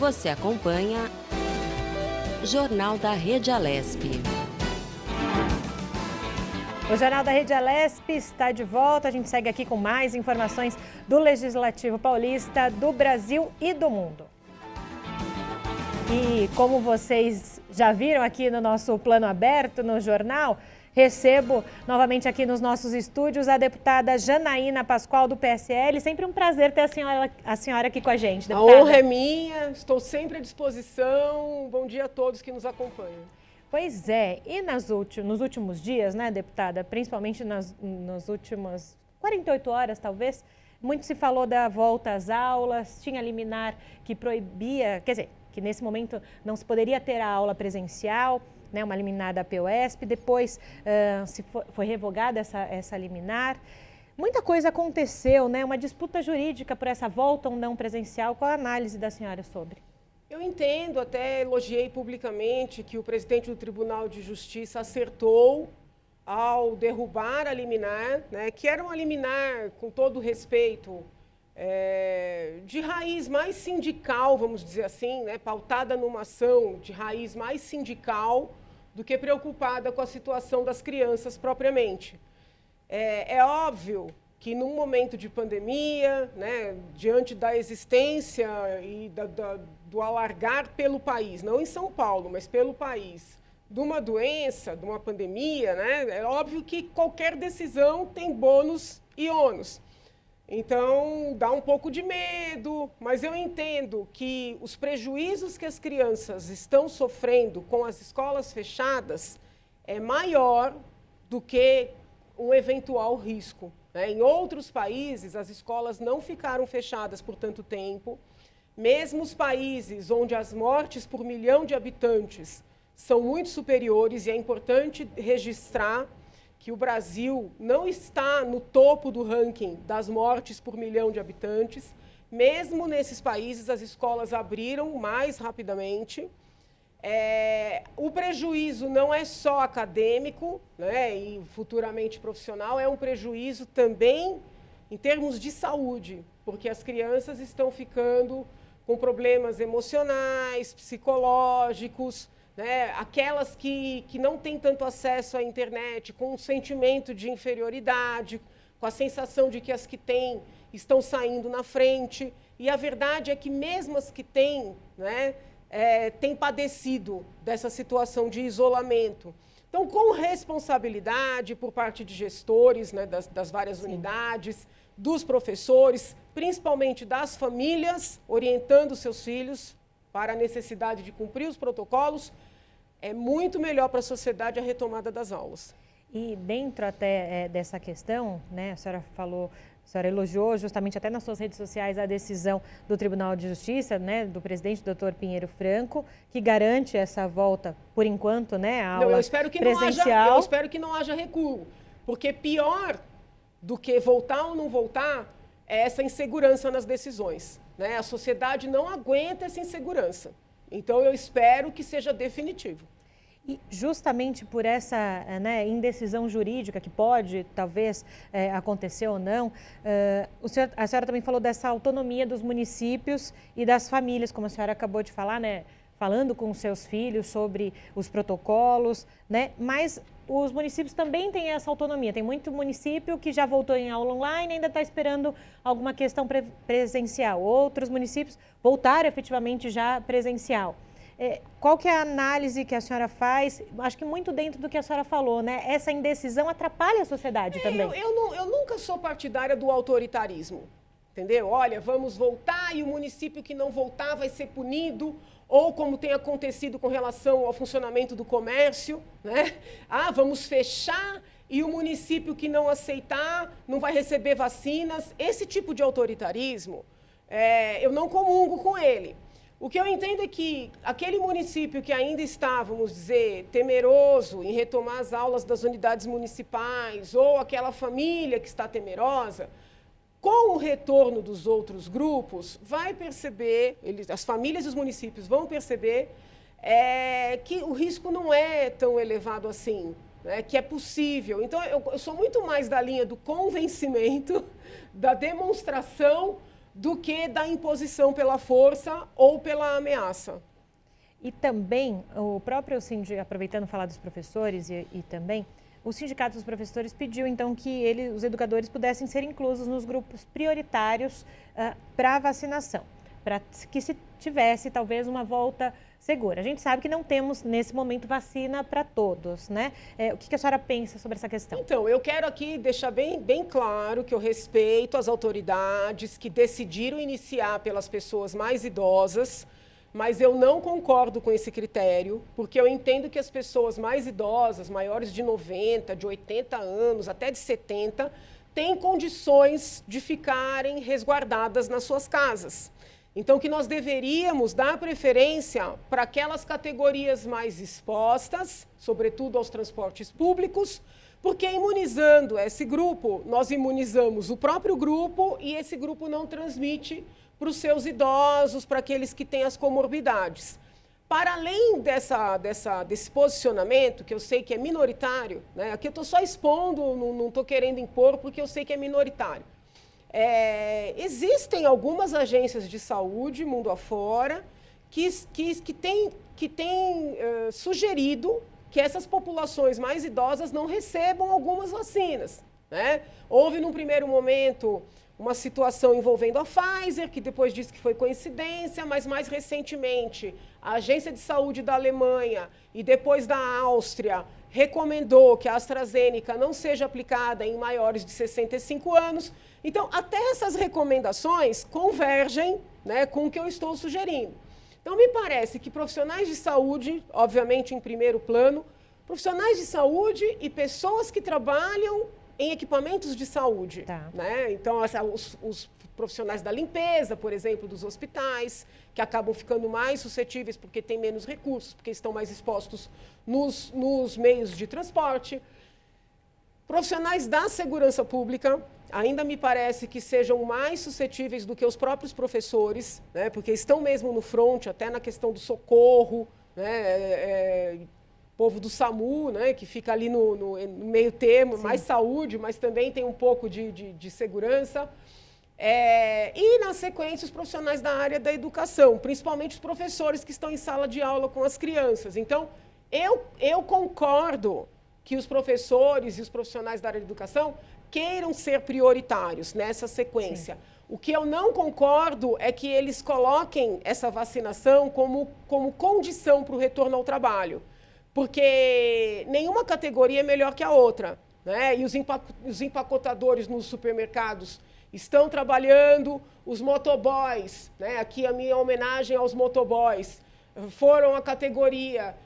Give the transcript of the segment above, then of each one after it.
Você acompanha Jornal da Rede Alesp. O Jornal da Rede Alesp está de volta. A gente segue aqui com mais informações do Legislativo Paulista, do Brasil e do mundo. E como vocês já viram aqui no nosso plano aberto no jornal, recebo novamente aqui nos nossos estúdios a deputada Janaína Pascoal, do PSL. Sempre um prazer ter a senhora aqui com a gente, deputada. A honra é minha, estou sempre à disposição. Bom dia a todos que nos acompanham. Pois é, e nos últimos dias, né, deputada, principalmente nas últimas 48 horas, talvez, muito se falou da volta às aulas, tinha liminar que proibia, quer dizer, que nesse momento não se poderia ter a aula presencial, né, uma liminar da PUESP, depois foi revogada essa liminar. Muita coisa aconteceu, né, uma disputa jurídica por essa volta ou não presencial. Qual a análise da senhora sobre? Eu entendo, até elogiei publicamente que o presidente do Tribunal de Justiça acertou ao derrubar a liminar, né, que era uma liminar, com todo respeito, de raiz mais sindical, vamos dizer assim, né, pautada numa ação de raiz mais sindical do que preocupada com a situação das crianças propriamente. É óbvio que num momento de pandemia, né, diante da existência e do alargar pelo país, não em São Paulo, mas pelo país, de uma doença, de uma pandemia, né, é óbvio que qualquer decisão tem bônus e ônus. Então, dá um pouco de medo, mas eu entendo que os prejuízos que as crianças estão sofrendo com as escolas fechadas é maior do que um eventual risco, né? Em outros países, as escolas não ficaram fechadas por tanto tempo. Mesmo os países onde as mortes por milhão de habitantes são muito superiores, e é importante registrar que o Brasil não está no topo do ranking das mortes por milhão de habitantes. Mesmo nesses países, as escolas abriram mais rapidamente. O prejuízo não é só acadêmico, né, e futuramente profissional, é um prejuízo também em termos de saúde, porque as crianças estão ficando com problemas emocionais, psicológicos, né, aquelas que não têm tanto acesso à internet, com um sentimento de inferioridade, com a sensação de que as que têm estão saindo na frente. E a verdade é que mesmo as que têm, né, têm padecido dessa situação de isolamento. Então, com responsabilidade por parte de gestores, né, das várias unidades, dos professores, principalmente das famílias, orientando seus filhos para a necessidade de cumprir os protocolos, é muito melhor para a sociedade a retomada das aulas. E dentro até dessa questão, né, a senhora elogiou justamente até nas suas redes sociais a decisão do Tribunal de Justiça, né, do presidente Dr. Pinheiro Franco, que garante essa volta, por enquanto, né, a aula presencial. Eu espero que não haja recuo, porque pior do que voltar ou não voltar é essa insegurança nas decisões, né? A sociedade não aguenta essa insegurança. Então, eu espero que seja definitivo. E justamente por essa, né, indecisão jurídica que pode, talvez, acontecer ou não, a senhora também falou dessa autonomia dos municípios e das famílias, como a senhora acabou de falar, né, falando com os seus filhos sobre os protocolos, né, mas os municípios também têm essa autonomia. Tem muito município que já voltou em aula online e ainda está esperando alguma questão presencial. Outros municípios voltaram efetivamente já presencial. Qual que é a análise que a senhora faz? Acho que muito dentro do que a senhora falou, né? Essa indecisão atrapalha a sociedade também. Eu nunca sou partidária do autoritarismo, entendeu? Olha, vamos voltar e o município que não voltar vai ser punido, ou como tem acontecido com relação ao funcionamento do comércio, né? Vamos fechar e o município que não aceitar não vai receber vacinas. Esse tipo de autoritarismo, eu não comungo com ele. O que eu entendo é que aquele município que ainda está, vamos dizer, temeroso em retomar as aulas das unidades municipais, ou aquela família que está temerosa, com o retorno dos outros grupos, vai perceber, as famílias e os municípios vão perceber que o risco não é tão elevado assim, né, que é possível. Então, eu sou muito mais da linha do convencimento, da demonstração, do que da imposição pela força ou pela ameaça. E também, o próprio sindicato, aproveitando falar dos professores e também, o Sindicato dos Professores pediu, então, que os educadores pudessem ser inclusos nos grupos prioritários para a vacinação, para que se tivesse, talvez, uma volta segura. A gente sabe que não temos, nesse momento, vacina para todos, né? O que a senhora pensa sobre essa questão? Então, eu quero aqui deixar bem claro que eu respeito as autoridades que decidiram iniciar pelas pessoas mais idosas, mas eu não concordo com esse critério, porque eu entendo que as pessoas mais idosas, maiores de 90, de 80 anos, até de 70, têm condições de ficarem resguardadas nas suas casas. Então, que nós deveríamos dar preferência para aquelas categorias mais expostas, sobretudo aos transportes públicos, porque imunizando esse grupo, nós imunizamos o próprio grupo e esse grupo não transmite para os seus idosos, para aqueles que têm as comorbidades. Para além desse posicionamento, que eu sei que é minoritário, né? Aqui eu estou só expondo, não estou querendo impor, porque eu sei que é minoritário. Existem algumas agências de saúde, mundo afora, que têm sugerido que essas populações mais idosas não recebam algumas vacinas, né? Houve, num primeiro momento, uma situação envolvendo a Pfizer, que depois disse que foi coincidência, mas mais recentemente a Agência de Saúde da Alemanha e depois da Áustria recomendou que a AstraZeneca não seja aplicada em maiores de 65 anos. Então, até essas recomendações convergem, né, com o que eu estou sugerindo. Então, me parece que profissionais de saúde, obviamente em primeiro plano, profissionais de saúde e pessoas que trabalham em equipamentos de saúde. Tá. Né? Então, os profissionais da limpeza, por exemplo, dos hospitais, que acabam ficando mais suscetíveis porque têm menos recursos, porque estão mais expostos nos meios de transporte. Profissionais da segurança pública, ainda me parece que sejam mais suscetíveis do que os próprios professores, né? Porque estão mesmo no front, até na questão do socorro, né? Povo do SAMU, né, que fica ali no meio termo, sim, mais saúde, mas também tem um pouco de segurança. E, na sequência, os profissionais da área da educação, principalmente os professores que estão em sala de aula com as crianças. Então, eu concordo que os professores e os profissionais da área de educação queiram ser prioritários nessa sequência. Sim. O que eu não concordo é que eles coloquem essa vacinação como condição para o retorno ao trabalho. Porque nenhuma categoria é melhor que a outra, né? E os empacotadores nos supermercados estão trabalhando, os motoboys, né? Aqui a minha homenagem aos motoboys, foram a categoria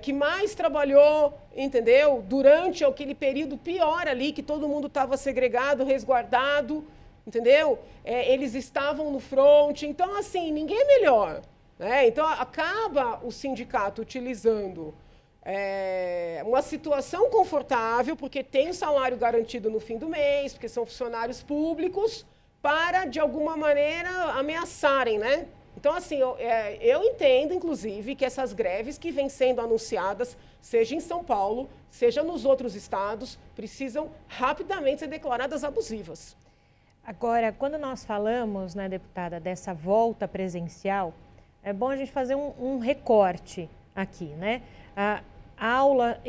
que mais trabalhou, entendeu? Durante aquele período pior ali, que todo mundo estava segregado, resguardado, entendeu? Eles estavam no front, então, assim, ninguém é melhor. Então, acaba o sindicato utilizando uma situação confortável, porque tem o salário garantido no fim do mês, porque são funcionários públicos, para, de alguma maneira, ameaçarem, né? Então, assim, eu entendo, inclusive, que essas greves que vêm sendo anunciadas, seja em São Paulo, seja nos outros estados, precisam rapidamente ser declaradas abusivas. Agora, quando nós falamos, né, deputada, dessa volta presencial, é bom a gente fazer um recorte aqui, né? A aula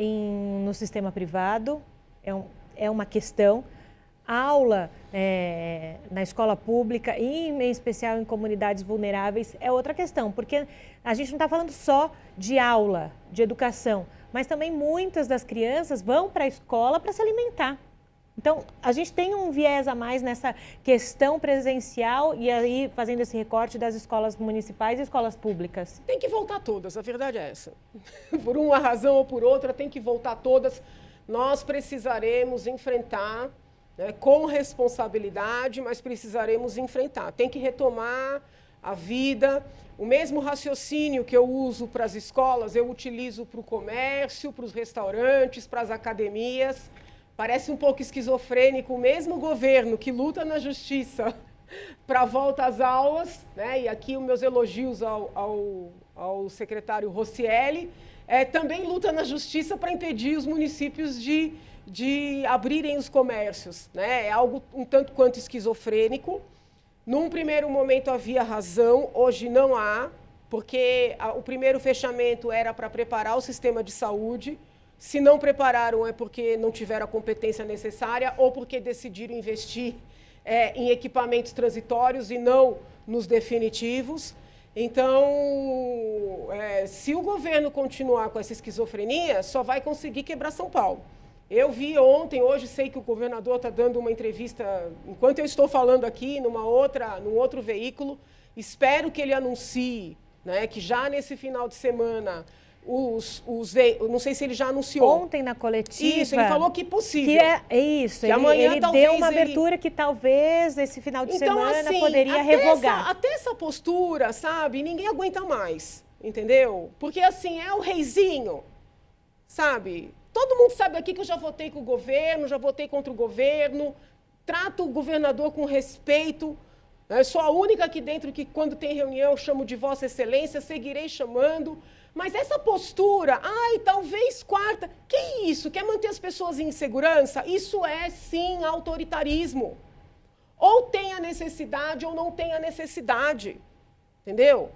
no sistema privado é uma questão, a aula na escola pública e, em especial, em comunidades vulneráveis é outra questão, porque a gente não está falando só de aula, de educação, mas também muitas das crianças vão para a escola para se alimentar. Então, a gente tem um viés a mais nessa questão presencial e aí fazendo esse recorte das escolas municipais e escolas públicas. Tem que voltar todas, a verdade é essa. Por uma razão ou por outra, tem que voltar todas. Nós precisaremos enfrentar, né, com responsabilidade, mas precisaremos enfrentar. Tem que retomar a vida. O mesmo raciocínio que eu uso para as escolas, eu utilizo para o comércio, para os restaurantes, para as academias. Parece um pouco esquizofrênico, o mesmo governo que luta na justiça para a volta às aulas, né? E aqui os meus elogios ao secretário Rossielli, também luta na justiça para impedir os municípios de abrirem os comércios, né? É algo um tanto quanto esquizofrênico. Num primeiro momento havia razão, hoje não há, porque o primeiro fechamento era para preparar o sistema de saúde. Se não prepararam é porque não tiveram a competência necessária ou porque decidiram investir em equipamentos transitórios e não nos definitivos. Então, se o governo continuar com essa esquizofrenia, só vai conseguir quebrar São Paulo. Eu vi ontem, hoje sei que o governador está dando uma entrevista, enquanto eu estou falando aqui, num outro veículo. Espero que ele anuncie, né, que já nesse final de semana, não sei se ele já anunciou. Ontem na coletiva. Isso, ele falou que possível. Que é isso, que amanhã, ele deu uma abertura que talvez esse final de semana assim, poderia revogar. Até essa postura, sabe, ninguém aguenta mais, entendeu? Porque assim, é o reizinho, sabe? Todo mundo sabe aqui que eu já votei com o governo, já votei contra o governo, trato o governador com respeito. Eu sou a única aqui dentro que, quando tem reunião, eu chamo de Vossa Excelência, seguirei chamando. Mas essa postura, talvez quarta, que isso? Quer manter as pessoas em insegurança? Isso é, sim, autoritarismo. Ou tem a necessidade ou não tem a necessidade, entendeu?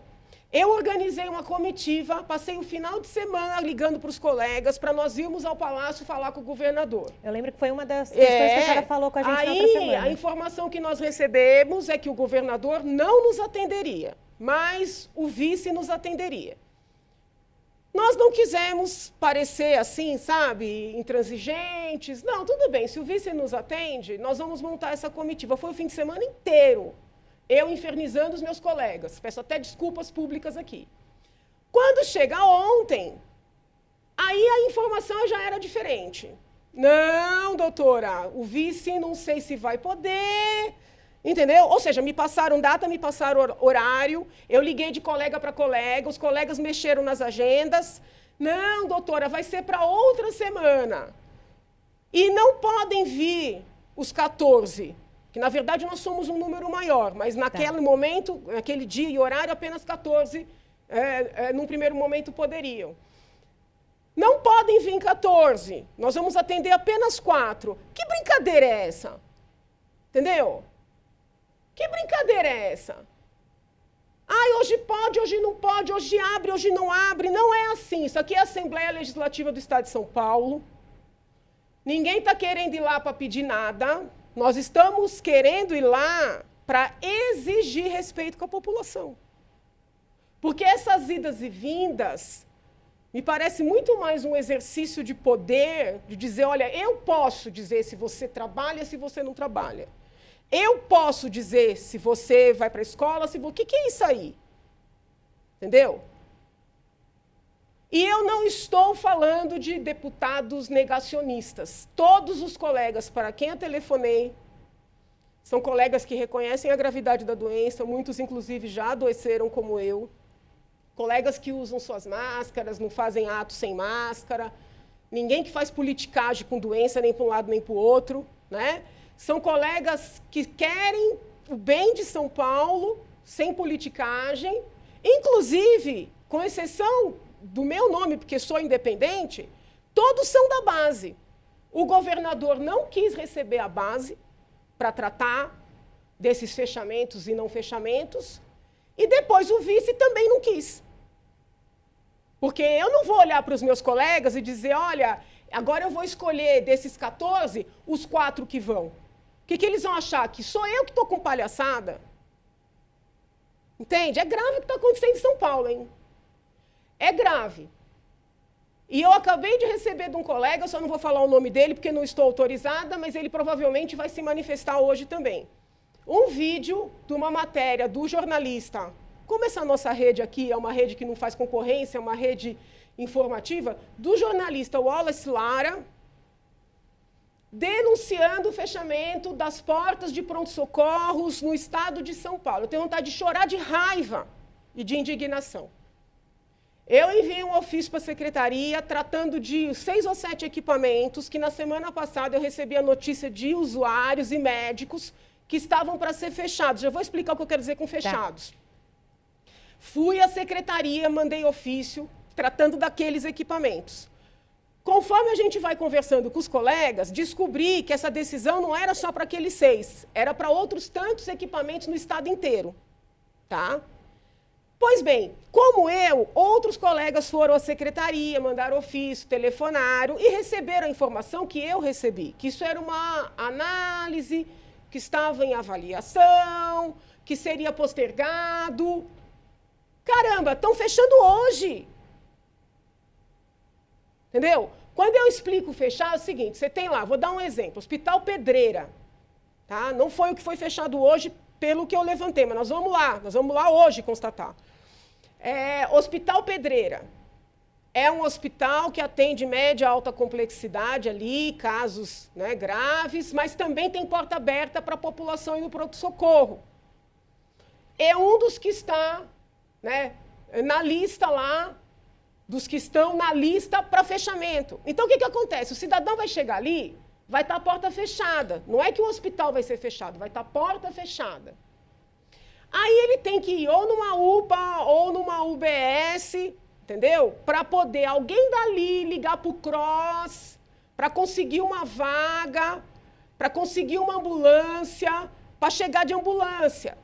Eu organizei uma comitiva, passei o final de semana ligando para os colegas para nós irmos ao Palácio falar com o governador. Eu lembro que foi uma das questões que a senhora falou com a gente na outra semana. A informação que nós recebemos é que o governador não nos atenderia, mas o vice nos atenderia. Nós não quisemos parecer assim, sabe, intransigentes. Não, tudo bem, se o vice nos atende, nós vamos montar essa comitiva. Foi o fim de semana inteiro, eu infernizando os meus colegas. Peço até desculpas públicas aqui. Quando chega ontem, aí a informação já era diferente. Não, doutora, o vice não sei se vai poder... Entendeu? Ou seja, me passaram data, me passaram horário, eu liguei de colega para colega, os colegas mexeram nas agendas. Não, doutora, vai ser para outra semana. E não podem vir os 14, que na verdade nós somos um número maior, mas naquele momento, naquele dia e horário, apenas 14, num primeiro momento, poderiam. Não podem vir 14, nós vamos atender apenas 4. Que brincadeira é essa? Entendeu? Que brincadeira é essa? Hoje pode, hoje não pode, hoje abre, hoje não abre. Não é assim. Isso aqui é a Assembleia Legislativa do Estado de São Paulo. Ninguém está querendo ir lá para pedir nada. Nós estamos querendo ir lá para exigir respeito com a população. Porque essas idas e vindas me parece muito mais um exercício de poder, de dizer, olha, eu posso dizer se você trabalha, se você não trabalha. Eu posso dizer se você vai para a escola, o que é isso aí? Entendeu? E eu não estou falando de deputados negacionistas. Todos os colegas para quem eu telefonei são colegas que reconhecem a gravidade da doença, muitos, inclusive, já adoeceram como eu. Colegas que usam suas máscaras, não fazem atos sem máscara. Ninguém que faz politicagem com doença, nem para um lado nem para o outro, né? São colegas que querem o bem de São Paulo, sem politicagem, inclusive, com exceção do meu nome, porque sou independente, todos são da base. O governador não quis receber a base para tratar desses fechamentos e não fechamentos, e depois o vice também não quis. Porque eu não vou olhar para os meus colegas e dizer, olha, agora eu vou escolher desses 14, os 4 que vão. O que eles vão achar? Que sou eu que estou com palhaçada? Entende? É grave o que está acontecendo em São Paulo, hein? É grave. E eu acabei de receber de um colega, só não vou falar o nome dele porque não estou autorizada, mas ele provavelmente vai se manifestar hoje também. Um vídeo de uma matéria do jornalista. Como essa nossa rede aqui é uma rede que não faz concorrência, é uma rede informativa, do jornalista Wallace Lara, denunciando o fechamento das portas de pronto-socorros no estado de São Paulo. Eu tenho vontade de chorar de raiva e de indignação. Eu enviei um ofício para a secretaria tratando de 6 ou 7 equipamentos que na semana passada eu recebi a notícia de usuários e médicos que estavam para ser fechados. Já vou explicar o que eu quero dizer com fechados. Fui à secretaria, mandei ofício tratando daqueles equipamentos. Conforme a gente vai conversando com os colegas, descobri que essa decisão não era só para aqueles 6, era para outros tantos equipamentos no estado inteiro. Tá? Pois bem, como eu, outros colegas foram à secretaria, mandaram ofício, telefonaram e receberam a informação que eu recebi, que isso era uma análise, que estava em avaliação, que seria postergado. Caramba, estão fechando hoje. Entendeu? Quando eu explico fechar, é o seguinte, você tem lá, vou dar um exemplo, Hospital Pedreira. Tá? Não foi o que foi fechado hoje, pelo que eu levantei, mas nós vamos lá hoje constatar. Hospital Pedreira é um hospital que atende média e alta complexidade ali, casos, né, graves, mas também tem porta aberta para a população e no pronto-socorro. É um dos que está, né, na lista lá, dos que estão na lista para fechamento. Então, o que acontece? O cidadão vai chegar ali, vai estar a porta fechada. Não é que o hospital vai ser fechado, vai estar a porta fechada. Aí ele tem que ir ou numa UPA ou numa UBS, entendeu? Para poder alguém dali ligar para o CROSS, para conseguir uma vaga, para conseguir uma ambulância, para chegar de ambulância.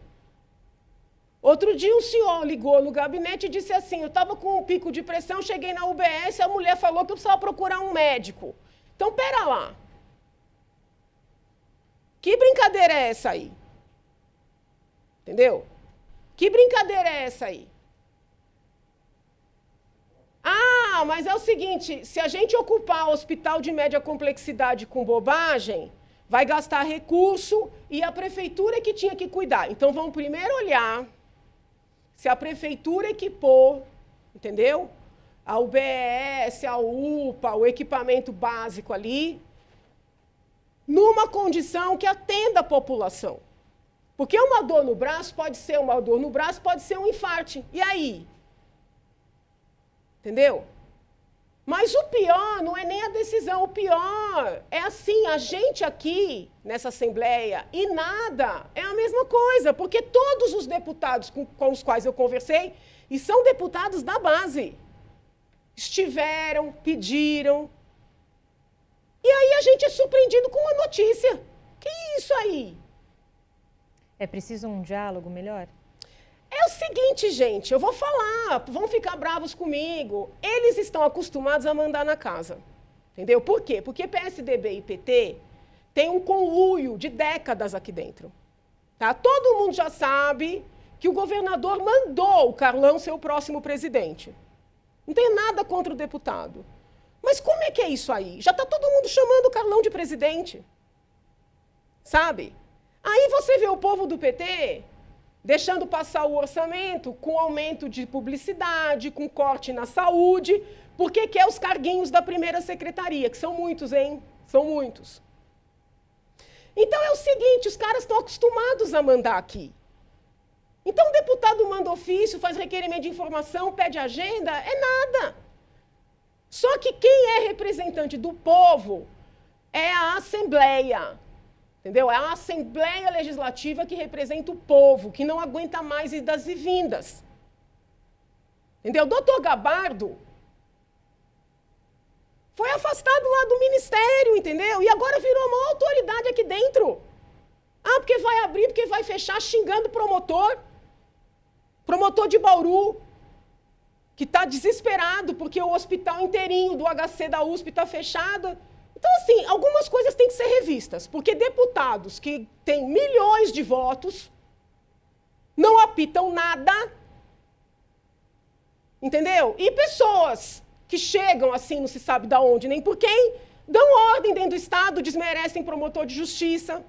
Outro dia um senhor ligou no gabinete e disse assim, eu estava com um pico de pressão, cheguei na UBS, a mulher falou que eu precisava procurar um médico. Então, pera lá. Que brincadeira é essa aí? Entendeu? Que brincadeira é essa aí? Ah, mas é o seguinte, se a gente ocupar o hospital de média complexidade com bobagem, vai gastar recurso e a prefeitura é que tinha que cuidar. Então, vamos primeiro olhar se a prefeitura equipou, entendeu? A UBS, a UPA, o equipamento básico ali, numa condição que atenda a população. Porque uma dor no braço pode ser uma dor no braço, pode ser um infarte. E aí? Entendeu? Mas o pior não é nem a decisão, o pior é assim, a gente aqui, nessa Assembleia, e nada, é a mesma coisa, porque todos os deputados com os quais eu conversei, e são deputados da base, estiveram, pediram, e aí a gente é surpreendido com uma notícia. Que isso aí? É preciso um diálogo melhor? É o seguinte, gente, eu vou falar, vão ficar bravos comigo. Eles estão acostumados a mandar na casa, entendeu? Por quê? Porque PSDB e PT têm um conluio de décadas aqui dentro. Tá? Todo mundo já sabe que o governador mandou o Carlão ser o próximo presidente. Não tem nada contra o deputado. Mas como é que é isso aí? Já está todo mundo chamando o Carlão de presidente. Sabe? Aí você vê o povo do PT deixando passar o orçamento com aumento de publicidade, com corte na saúde, porque quer os carguinhos da primeira secretaria, que são muitos, hein? São muitos. Então é o seguinte, os caras estão acostumados a mandar aqui. Então o deputado manda ofício, faz requerimento de informação, pede agenda, é nada. Só que quem é representante do povo é a Assembleia. Entendeu? É a Assembleia Legislativa que representa o povo, que não aguenta mais idas e vindas. Entendeu? O doutor Gabardo foi afastado lá do ministério, entendeu? E agora virou uma autoridade aqui dentro. Ah, porque vai abrir, porque vai fechar, xingando o promotor. Promotor de Bauru, que está desesperado porque o hospital inteirinho do HC da USP está fechado. Então, assim, algumas coisas têm que ser revistas, porque deputados que têm milhões de votos não apitam nada, entendeu? E pessoas que chegam assim, não se sabe de onde nem por quem, dão ordem dentro do Estado, desmerecem promotor de justiça.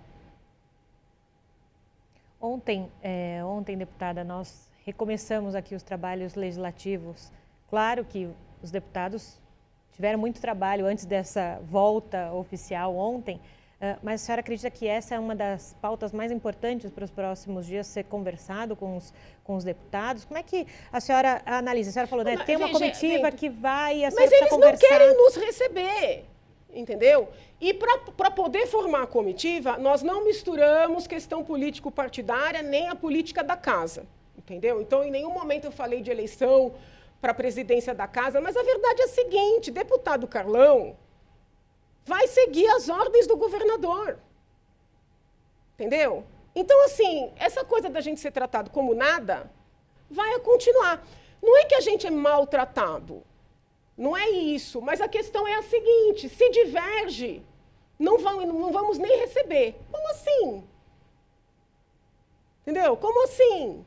Ontem, deputada, nós recomeçamos aqui os trabalhos legislativos. Claro que os deputados tiveram muito trabalho antes dessa volta oficial ontem, mas a senhora acredita que essa é uma das pautas mais importantes para os próximos dias ser conversado com os deputados? Como é que a senhora analisa? A senhora falou, né, tem uma comitiva que vai, a senhora precisa conversar. Mas eles não querem nos receber, entendeu? E para poder formar a comitiva, nós não misturamos questão político-partidária nem a política da casa, entendeu? Então, em nenhum momento eu falei de eleição para a presidência da casa, mas a verdade é a seguinte, deputado Carlão vai seguir as ordens do governador. Entendeu? Então, assim, essa coisa da gente ser tratado como nada vai continuar. Não é que a gente é maltratado, não é isso, mas a questão é a seguinte, se diverge, não vamos nem receber. Como assim? Entendeu? Como assim?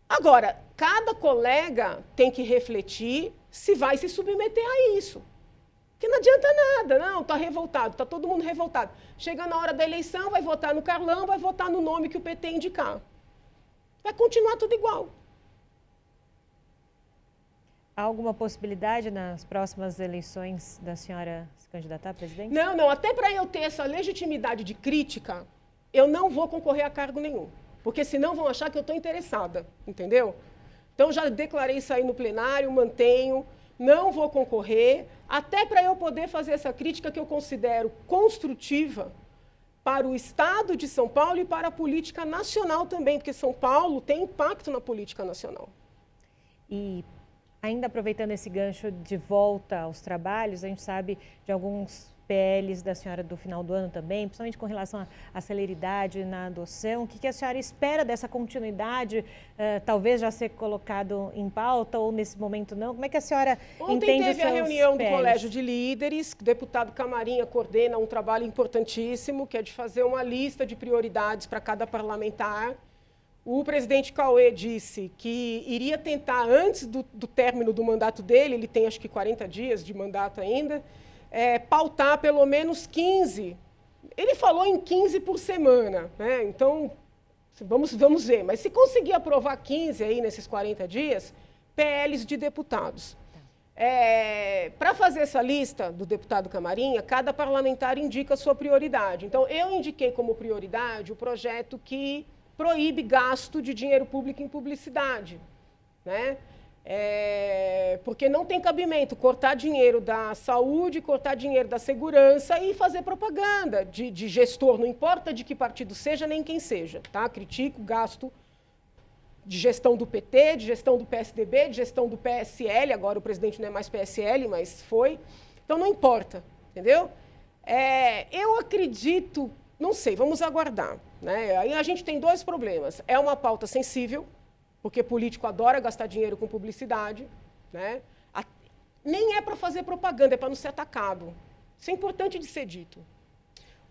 Agora, cada colega tem que refletir se vai se submeter a isso. Porque não adianta nada, não, está revoltado, está todo mundo revoltado. Chega na hora da eleição, vai votar no Carlão, vai votar no nome que o PT indicar. Vai continuar tudo igual. Há alguma possibilidade nas próximas eleições da senhora se candidatar a presidente? Não, não, até para eu ter essa legitimidade de crítica, eu não vou concorrer a cargo nenhum. Porque senão vão achar que eu estou interessada, entendeu? Então, já declarei isso aí no plenário, mantenho, não vou concorrer, até para eu poder fazer essa crítica que eu considero construtiva para o Estado de São Paulo e para a política nacional também, porque São Paulo tem impacto na política nacional. E ainda aproveitando esse gancho de volta aos trabalhos, a gente sabe de alguns PLs da senhora do final do ano também, principalmente com relação à celeridade na adoção. O que a senhora espera dessa continuidade, talvez já ser colocado em pauta ou nesse momento não? Como é que a senhora entende os seus Ontem teve a reunião PLs? do Colégio de Líderes, o deputado Camarinha coordena um trabalho importantíssimo, que é de fazer uma lista de prioridades para cada parlamentar. O presidente Cauê disse que iria tentar, antes do término do mandato dele, ele tem acho que 40 dias de mandato ainda, pautar pelo menos 15. Ele falou em 15 por semana, né? Então, vamos ver. Mas se conseguir aprovar 15 aí nesses 40 dias, PLs de deputados. Para fazer essa lista do deputado Camarinha, cada parlamentar indica a sua prioridade. Então, eu indiquei como prioridade o projeto que proíbe gasto de dinheiro público em publicidade, né? Porque não tem cabimento cortar dinheiro da saúde, cortar dinheiro da segurança e fazer propaganda de gestor, não importa de que partido seja, nem quem seja. Tá? Critico o gasto de gestão do PT, de gestão do PSDB, de gestão do PSL, agora o presidente não é mais PSL, mas foi. Então não importa, entendeu? Eu acredito, não sei, vamos aguardar. Né? Aí a gente tem dois problemas. É uma pauta sensível, porque político adora gastar dinheiro com publicidade, né? Nem é para fazer propaganda, é para não ser atacado. Isso é importante de ser dito.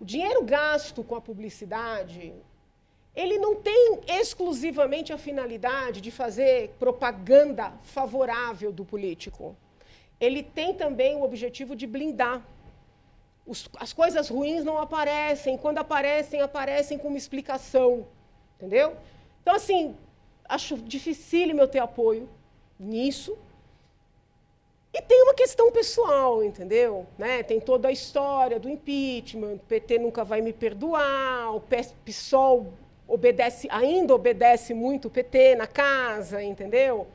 O dinheiro gasto com a publicidade, ele não tem exclusivamente a finalidade de fazer propaganda favorável do político. Ele tem também o objetivo de blindar. As coisas ruins não aparecem, quando aparecem, aparecem com uma explicação, entendeu? Então, assim, acho dificílimo eu ter apoio nisso. E tem uma questão pessoal, entendeu? Né? Tem toda a história do impeachment, o PT nunca vai me perdoar, o PSOL ainda obedece muito o PT na casa, entendeu?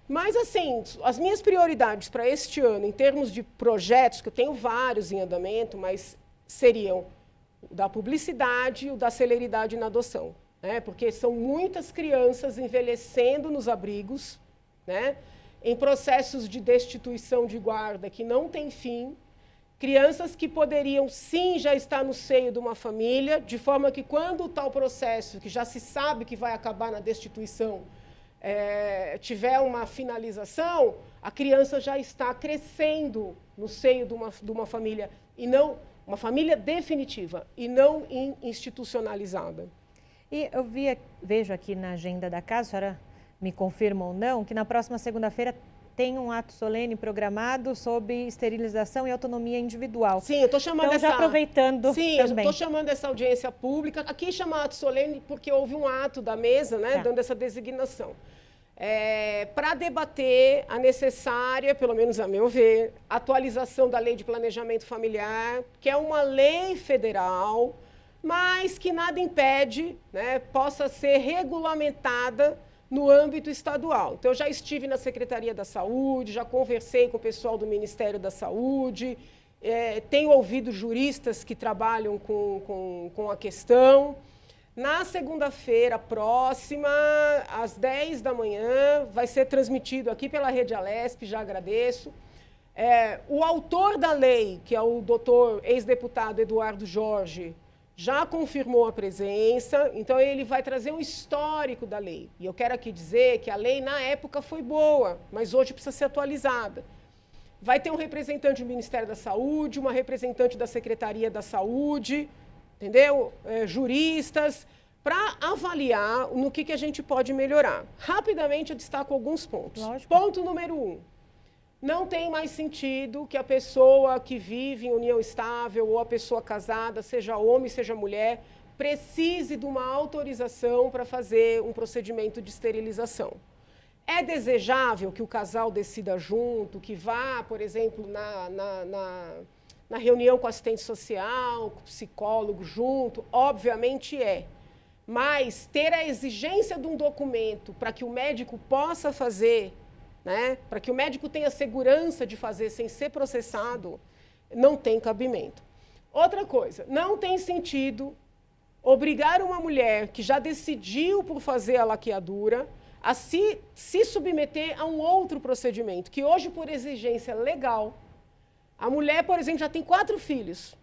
Mas, assim, as minhas prioridades para este ano, em termos de projetos, que eu tenho vários em andamento, mas seriam o da publicidade e o da celeridade na adoção, né? Porque são muitas crianças envelhecendo nos abrigos, né? Em processos de destituição de guarda que não tem fim, crianças que poderiam sim já estar no seio de uma família, de forma que quando o tal processo, que já se sabe que vai acabar na destituição, tiver uma finalização, a criança já está crescendo no seio de uma família, e não uma família definitiva, e não institucionalizada. E eu vejo aqui na agenda da casa, a senhora me confirma ou não, que na próxima segunda-feira tem um ato solene programado sobre esterilização e autonomia individual. Sim, eu estou chamando então, já aproveitando Sim, também. eu estou chamando essa audiência pública. Aqui chama ato solene porque houve um ato da mesa, né, dando essa designação. Para debater a necessária, pelo menos a meu ver, atualização da Lei de Planejamento Familiar, que é uma lei federal, mas que nada impede, né, possa ser regulamentada no âmbito estadual. Então, eu já estive na Secretaria da Saúde, já conversei com o pessoal do Ministério da Saúde, tenho ouvido juristas que trabalham com a questão. Na segunda-feira próxima, às 10 da manhã, vai ser transmitido aqui pela Rede Alesp, já agradeço. O autor da lei, que é o doutor ex-deputado Eduardo Jorge, já confirmou a presença, então ele vai trazer um histórico da lei. E eu quero aqui dizer que a lei, na época, foi boa, mas hoje precisa ser atualizada. Vai ter um representante do Ministério da Saúde, uma representante da Secretaria da Saúde, entendeu? Juristas, para avaliar no que a gente pode melhorar. Rapidamente eu destaco alguns pontos. Lógico. Ponto número 1. Não tem mais sentido que a pessoa que vive em união estável ou a pessoa casada, seja homem, seja mulher, precise de uma autorização para fazer um procedimento de esterilização. É desejável que o casal decida junto, que vá, por exemplo, na reunião com assistente social, com psicólogo junto? Obviamente é. Mas ter a exigência de um documento para que o médico possa fazer, né, para que o médico tenha segurança de fazer sem ser processado, não tem cabimento. Outra coisa, não tem sentido obrigar uma mulher que já decidiu por fazer a laqueadura a se submeter a um outro procedimento, que hoje, por exigência legal, a mulher, por exemplo, já tem 4 filhos,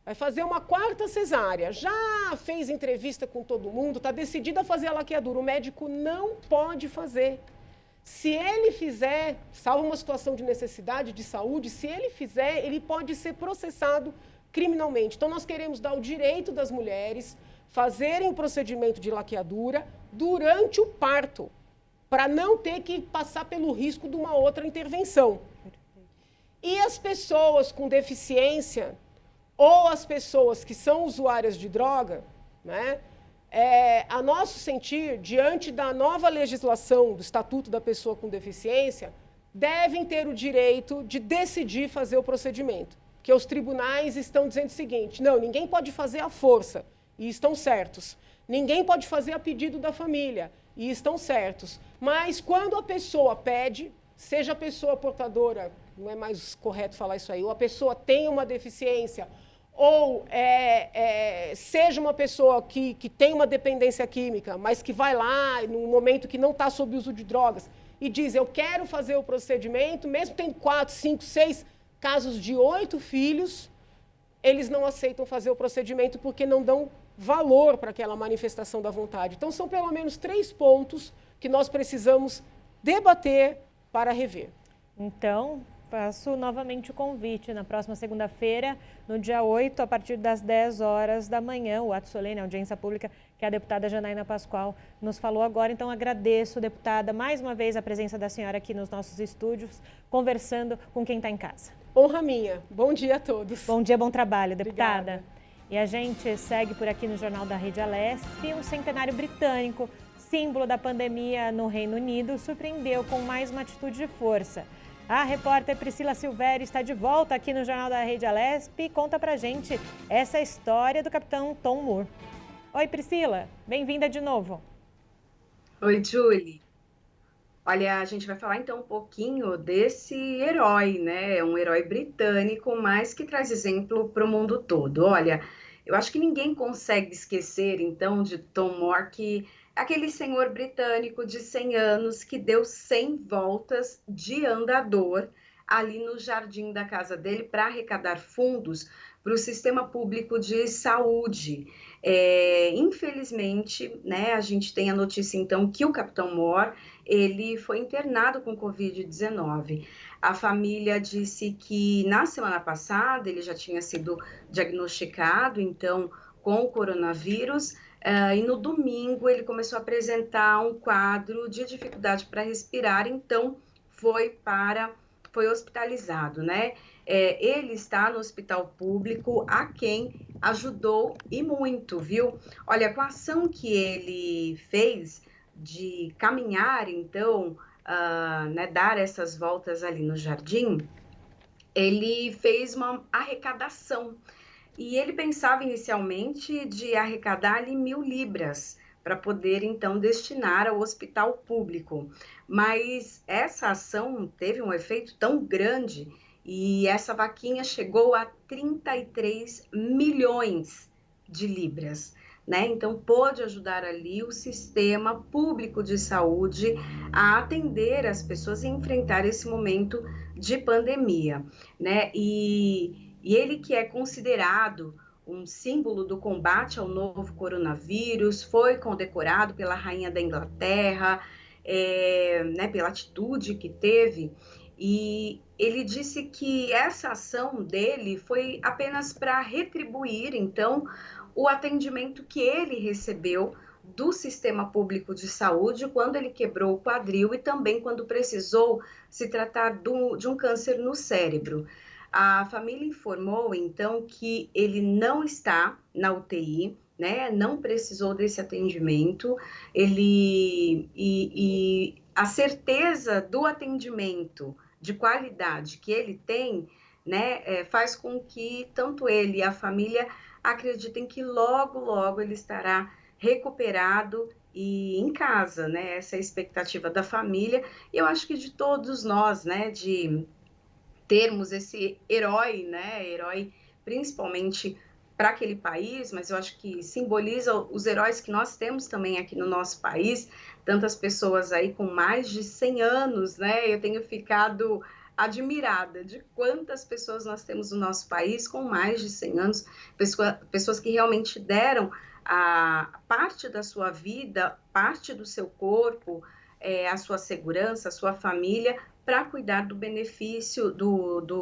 vai fazer uma 4ª cesárea, já fez entrevista com todo mundo, está decidida a fazer a laqueadura, o médico não pode fazer. Se ele fizer, salvo uma situação de necessidade de saúde, se ele fizer, ele pode ser processado criminalmente. Então, nós queremos dar o direito das mulheres fazerem o procedimento de laqueadura durante o parto, para não ter que passar pelo risco de uma outra intervenção. E as pessoas com deficiência ou as pessoas que são usuárias de droga, né? A nosso sentir, diante da nova legislação do Estatuto da Pessoa com Deficiência, devem ter o direito de decidir fazer o procedimento. Porque os tribunais estão dizendo o seguinte: não, ninguém pode fazer à força, e estão certos. Ninguém pode fazer a pedido da família, e estão certos. Mas quando a pessoa pede, seja a pessoa portadora, não é mais correto falar isso aí, ou a pessoa tem uma deficiência, ou seja uma pessoa que tem uma dependência química, mas que vai lá num momento que não está sob uso de drogas e diz: eu quero fazer o procedimento, mesmo tendo 4, 5, 6 casos de 8 filhos, eles não aceitam fazer o procedimento porque não dão valor para aquela manifestação da vontade. Então, são pelo menos 3 pontos que nós precisamos debater para rever. Então, faço novamente o convite na próxima segunda-feira, no dia 8, a partir das 10 horas da manhã, o ato solene, a audiência pública, que a deputada Janaína Pascoal nos falou agora. Então, agradeço, deputada, mais uma vez a presença da senhora aqui nos nossos estúdios, conversando com quem está em casa. Honra minha. Bom dia a todos. Bom dia, bom trabalho, deputada. Obrigada. E a gente segue por aqui no Jornal da Rede Alesp. Um centenário britânico, símbolo da pandemia no Reino Unido, surpreendeu com mais uma atitude de força. A repórter Priscila Silvério está de volta aqui no Jornal da Rede Alesp e conta pra gente essa história do capitão Tom Moore. Oi, Priscila, bem-vinda de novo. Oi, Julie. Olha, a gente vai falar então um pouquinho desse herói, né? Um herói britânico, mas que traz exemplo para o mundo todo. Olha, eu acho que ninguém consegue esquecer então de Tom Moore, que aquele senhor britânico de 100 anos que deu 100 voltas de andador ali no jardim da casa dele para arrecadar fundos para o sistema público de saúde. Infelizmente, né, a gente tem a notícia então que o capitão Moore, ele foi internado com Covid-19. A família disse que na semana passada ele já tinha sido diagnosticado então com o coronavírus. E no domingo ele começou a apresentar um quadro de dificuldade para respirar, então foi hospitalizado, né? Ele está no hospital público, a quem ajudou e muito, viu? Olha, com a ação que ele fez de caminhar, então, né, dar essas voltas ali no jardim, ele fez uma arrecadação. E ele pensava inicialmente de arrecadar ali 1.000 libras para poder, então, destinar ao hospital público. Mas essa ação teve um efeito tão grande e essa vaquinha chegou a 33 milhões de libras. né? Então, pôde ajudar ali o sistema público de saúde a atender as pessoas e enfrentar esse momento de pandemia, né? E ele que é considerado um símbolo do combate ao novo coronavírus, foi condecorado pela Rainha da Inglaterra, né, pela atitude que teve, e ele disse que essa ação dele foi apenas para retribuir, então, o atendimento que ele recebeu do sistema público de saúde quando ele quebrou o quadril e também quando precisou se tratar de um câncer no cérebro. A família informou, então, que ele não está na UTI, né? Não precisou desse atendimento, e a certeza do atendimento de qualidade que ele tem, né, faz com que tanto ele e a família acreditem que logo, logo ele estará recuperado e em casa, né? Essa é a expectativa da família, e eu acho que de todos nós, né, de termos esse herói, né, herói principalmente para aquele país, mas eu acho que simboliza os heróis que nós temos também aqui no nosso país, tantas pessoas aí com mais de 100 anos, né, eu tenho ficado admirada de quantas pessoas nós temos no nosso país com mais de 100 anos, pessoas que realmente deram a parte da sua vida, parte do seu corpo, a sua segurança, a sua família, para cuidar do benefício,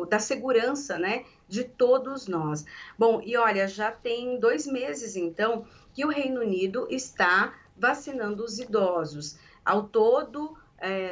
da segurança, né, de todos nós. Bom, e olha, já tem 2 meses, então, que o Reino Unido está vacinando os idosos. Ao todo,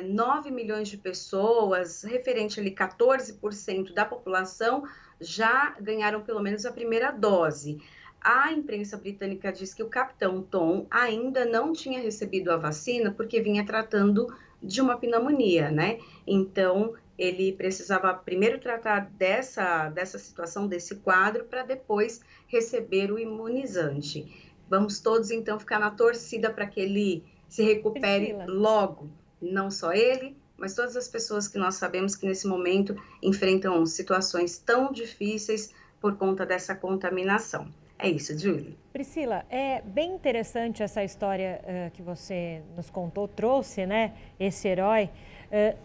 9 milhões de pessoas, referente ali 14% da população, já ganharam pelo menos a primeira dose. A imprensa britânica diz que o capitão Tom ainda não tinha recebido a vacina porque vinha tratando de uma pneumonia, né? Então, ele precisava primeiro tratar dessa situação, desse quadro, para depois receber o imunizante. Vamos todos, então, ficar na torcida para que ele se recupere Priscila. Logo. Não só ele, mas todas as pessoas que nós sabemos que nesse momento enfrentam situações tão difíceis por conta dessa contaminação. É isso, Julie. Priscila, é bem interessante essa história que você nos contou, trouxe, né, esse herói.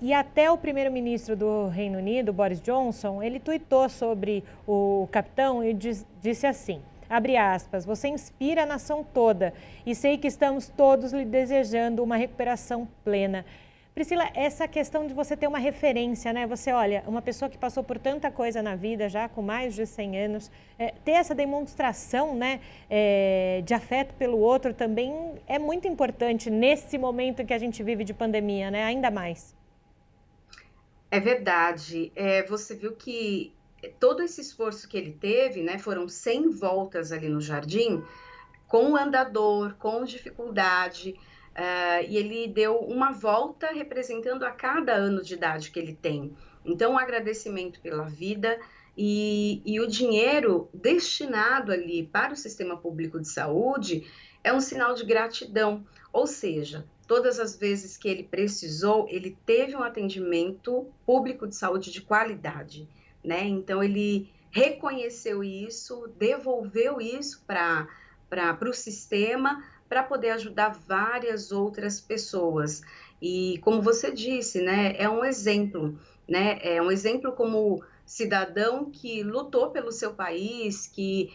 E até o primeiro-ministro do Reino Unido, Boris Johnson, ele tuitou sobre o capitão e disse assim, abre aspas, você inspira a nação toda e sei que estamos todos lhe desejando uma recuperação plena. Priscila, essa questão de você ter uma referência, né? Você, olha, uma pessoa que passou por tanta coisa na vida, já com mais de 100 anos, ter essa demonstração, né, de afeto pelo outro também é muito importante nesse momento que a gente vive de pandemia, né? Ainda mais. É verdade. Você viu que todo esse esforço que ele teve, né, foram 100 voltas ali no jardim, com andador, com dificuldade, e ele deu uma volta representando a cada ano de idade que ele tem. Então, um agradecimento pela vida e o dinheiro destinado ali para o sistema público de saúde é um sinal de gratidão, ou seja, todas as vezes que ele precisou, ele teve um atendimento público de saúde de qualidade, né? Então, ele reconheceu isso, devolveu isso para o sistema, para poder ajudar várias outras pessoas. E como você disse, né, é um exemplo, né? É um exemplo como cidadão que lutou pelo seu país, que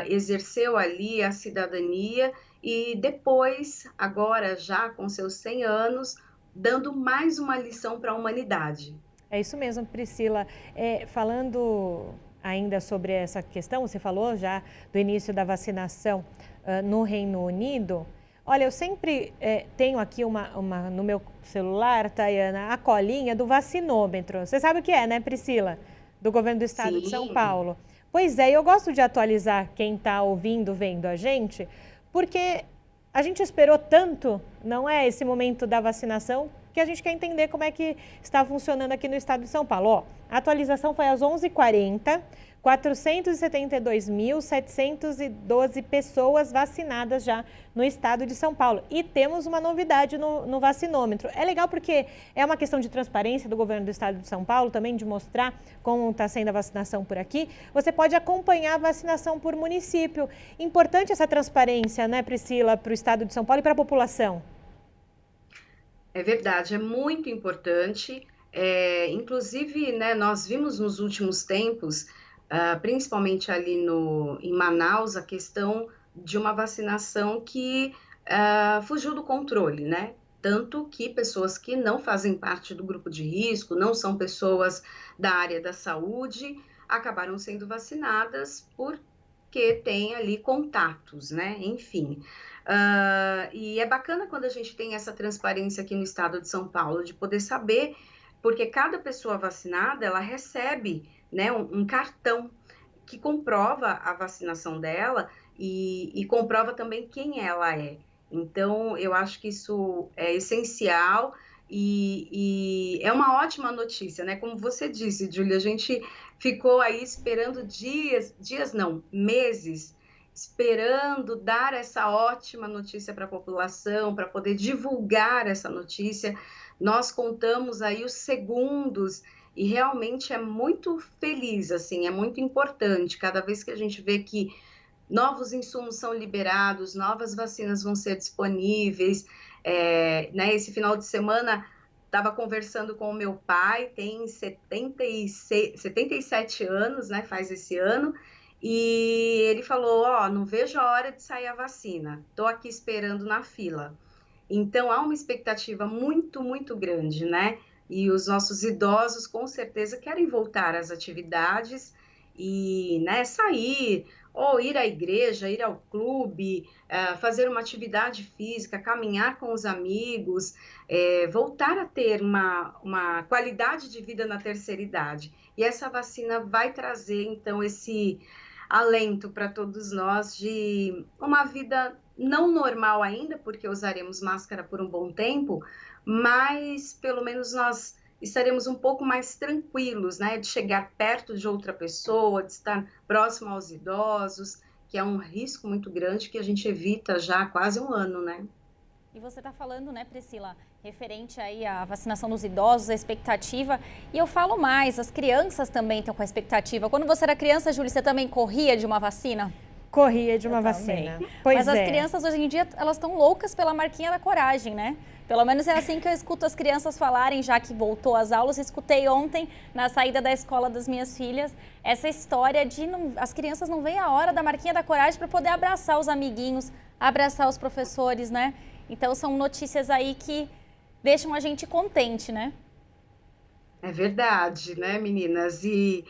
exerceu ali a cidadania e depois, agora já com seus 100 anos, dando mais uma lição para a humanidade. É isso mesmo, Priscila. Falando ainda sobre essa questão, você falou já do início da vacinação no Reino Unido. Olha, eu sempre tenho aqui no meu celular, Tayana, a colinha do vacinômetro. Você sabe o que é, né, Priscila? Do governo do estado de São Paulo. Pois é, eu gosto de atualizar quem está ouvindo, vendo a gente, porque a gente esperou tanto, não é, esse momento da vacinação, porque a gente quer entender como é que está funcionando aqui no estado de São Paulo. Ó, a atualização foi às 11h40, 472.712 pessoas vacinadas já no estado de São Paulo. E temos uma novidade no vacinômetro. É legal porque é uma questão de transparência do governo do estado de São Paulo, também de mostrar como está sendo a vacinação por aqui. Você pode acompanhar a vacinação por município. Importante essa transparência, né, Priscila, para o estado de São Paulo e para a população. É verdade, é muito importante. Inclusive, né, nós vimos nos últimos tempos, principalmente ali em Manaus, a questão de uma vacinação que fugiu do controle, né? Tanto que pessoas que não fazem parte do grupo de risco, não são pessoas da área da saúde, acabaram sendo vacinadas porque têm ali contatos, né? Enfim. E é bacana quando a gente tem essa transparência aqui no estado de São Paulo, de poder saber, porque cada pessoa vacinada, ela recebe, né, um cartão que comprova a vacinação dela e comprova também quem ela é. Então, eu acho que isso é essencial e é uma ótima notícia, né? Como você disse, Júlia, a gente ficou aí esperando meses, esperando dar essa ótima notícia para a população, para poder divulgar essa notícia. Nós contamos aí os segundos e realmente é muito feliz, assim, é muito importante. Cada vez que a gente vê que novos insumos são liberados, novas vacinas vão ser disponíveis. Né, esse final de semana, estava conversando com o meu pai, tem 77 anos, né, faz esse ano, e ele falou, não vejo a hora de sair a vacina, estou aqui esperando na fila. Então, há uma expectativa muito, muito grande, né? E os nossos idosos, com certeza, querem voltar às atividades e, né, sair, ou ir à igreja, ir ao clube, fazer uma atividade física, caminhar com os amigos, voltar a ter uma qualidade de vida na terceira idade. E essa vacina vai trazer, então, esse alento para todos nós de uma vida não normal ainda, porque usaremos máscara por um bom tempo, mas pelo menos nós estaremos um pouco mais tranquilos, né, de chegar perto de outra pessoa, de estar próximo aos idosos, que é um risco muito grande que a gente evita já há quase um ano, né? E você está falando, né, Priscila, referente aí à vacinação dos idosos, a expectativa, e eu falo mais, as crianças também estão com a expectativa. Quando você era criança, Júlia, você também corria de uma vacina? Corria de uma vacina. Mas as crianças hoje em dia, elas estão loucas pela marquinha da coragem, né? Pelo menos é assim que eu escuto as crianças falarem, já que voltou às aulas. Escutei ontem, na saída da escola das minhas filhas, essa história de as crianças não veem a hora da marquinha da coragem para poder abraçar os amiguinhos, abraçar os professores, né? Então, são notícias aí que deixam a gente contente, né? É verdade, né, meninas? E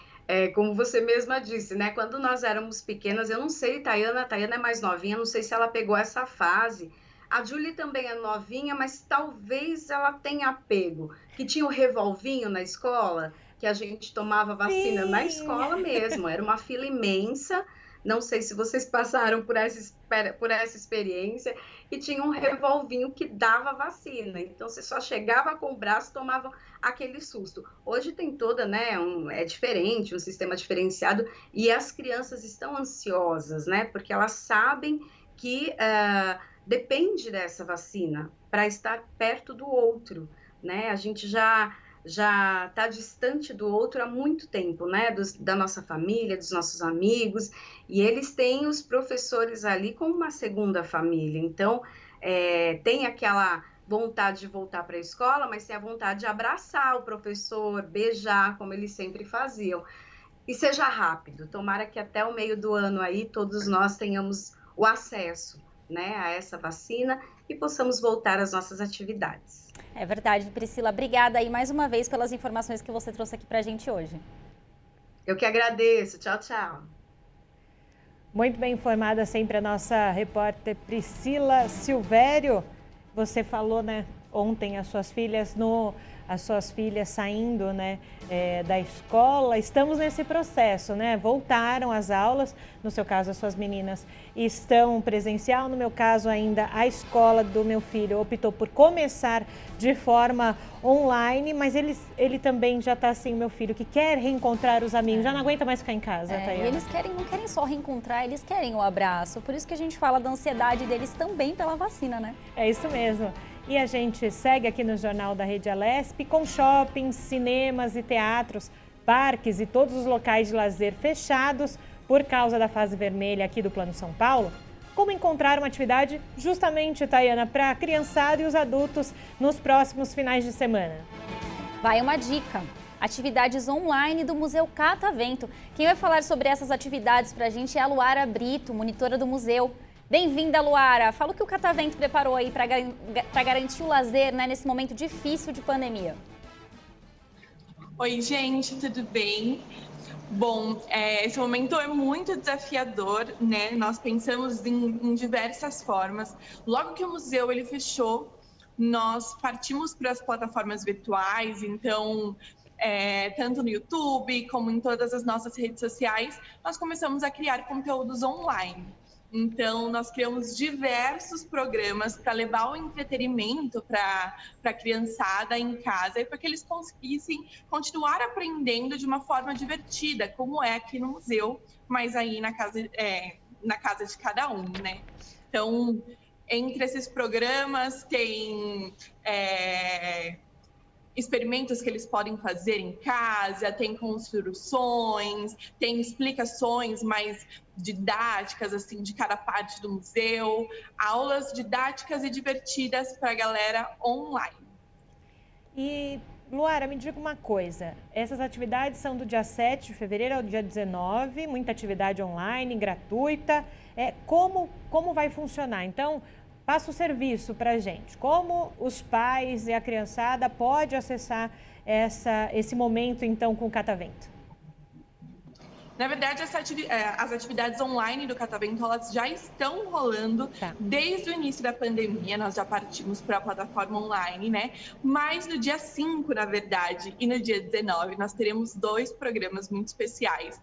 como você mesma disse, né? Quando nós éramos pequenas, eu não sei, Tayana é mais novinha, não sei se ela pegou essa fase. A Julie também é novinha, mas talvez ela tenha pego. Que tinha o revolvinho na escola, que a gente tomava vacina na escola mesmo. Era uma fila imensa. Não sei se vocês passaram por essa experiência. E tinha um revolvinho que dava vacina. Então, você só chegava com o braço e tomava aquele susto. Hoje tem toda, né? É diferente, um sistema diferenciado. E as crianças estão ansiosas, né? Porque elas sabem que depende dessa vacina para estar perto do outro, né? A gente já está distante do outro há muito tempo, né? Da nossa família, dos nossos amigos, e eles têm os professores ali como uma segunda família. Então, tem aquela vontade de voltar para a escola, mas tem a vontade de abraçar o professor, beijar, como eles sempre faziam. E seja rápido, tomara que até o meio do ano aí todos nós tenhamos o acesso, né, a essa vacina e possamos voltar às nossas atividades. É verdade, Priscila. Obrigada aí mais uma vez pelas informações que você trouxe aqui para a gente hoje. Eu que agradeço. Tchau, tchau. Muito bem informada sempre a nossa repórter Priscila Silvério. Você falou, né, ontem as suas filhas no as suas filhas saindo, né, da escola. Estamos nesse processo, né? Voltaram às aulas, no seu caso as suas meninas estão presencial, no meu caso ainda a escola do meu filho optou por começar de forma online, mas ele também já está assim, meu filho, que quer reencontrar os amigos, já não aguenta mais ficar em casa, E eles não querem só reencontrar, eles querem o abraço, por isso que a gente fala da ansiedade deles também pela vacina, né? É isso mesmo. E a gente segue aqui no Jornal da Rede Alesp com shoppings, cinemas e teatros, parques e todos os locais de lazer fechados por causa da fase vermelha aqui do Plano São Paulo. Como encontrar uma atividade justamente, Tayana, para a criançada e os adultos nos próximos finais de semana? Vai uma dica. Atividades online do Museu Catavento. Quem vai falar sobre essas atividades para a gente é a Luara Brito, monitora do museu. Bem-vinda, Luara. Fala o que o Catavento preparou aí para garantir o lazer, né, nesse momento difícil de pandemia. Oi, gente, tudo bem? Bom, esse momento é muito desafiador, né? Nós pensamos em diversas formas. Logo que o museu ele fechou, nós partimos para as plataformas virtuais, então, tanto no YouTube como em todas as nossas redes sociais, nós começamos a criar conteúdos online. Então, nós criamos diversos programas para levar o entretenimento para a criançada em casa e para que eles conseguissem continuar aprendendo de uma forma divertida, como é aqui no museu, mas aí na casa de cada um, né? Então, entre esses programas tem experimentos que eles podem fazer em casa, tem construções, tem explicações mais didáticas, assim, de cada parte do museu, aulas didáticas e divertidas para a galera online. E, Luara, me diga uma coisa, essas atividades são do dia 7 de fevereiro ao dia 19, muita atividade online, gratuita. Como vai funcionar? Então, passa o serviço para a gente. Como os pais e a criançada podem acessar esse momento, então, com o Catavento? Na verdade, as atividades online do Catavento, elas já estão rolando desde o início da pandemia, nós já partimos para a plataforma online, né? Mas no dia 5, na verdade, e no dia 19, nós teremos 2 programas muito especiais.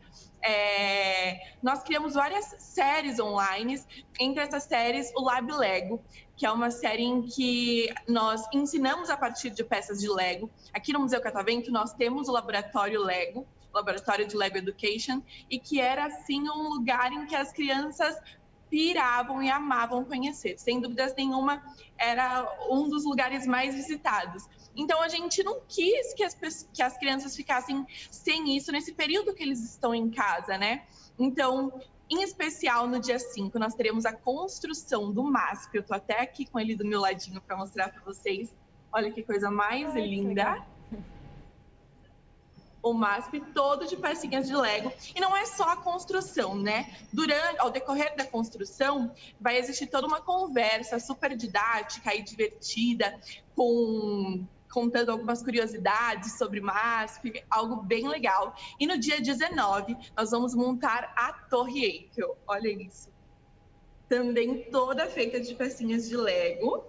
Nós criamos várias séries online, entre essas séries o Lab Lego, que é uma série em que nós ensinamos a partir de peças de Lego. Aqui no Museu Catavento nós temos o Laboratório Lego, Laboratório de Lego Education, e que era assim um lugar em que as crianças piravam e amavam conhecer. Sem dúvidas nenhuma, era um dos lugares mais visitados. Então, a gente não quis que as crianças ficassem sem isso nesse período que eles estão em casa, né? Então, em especial, no dia 5, nós teremos a construção do MASP. Eu estou até aqui com ele do meu ladinho para mostrar para vocês. Olha que coisa mais linda. O MASP todo de pecinhas de Lego. E não é só a construção, né? Ao decorrer da construção, vai existir toda uma conversa super didática e divertida, contando algumas curiosidades sobre MASP, algo bem legal. E no dia 19, nós vamos montar a Torre Eiffel. Olha isso. Também toda feita de pecinhas de Lego.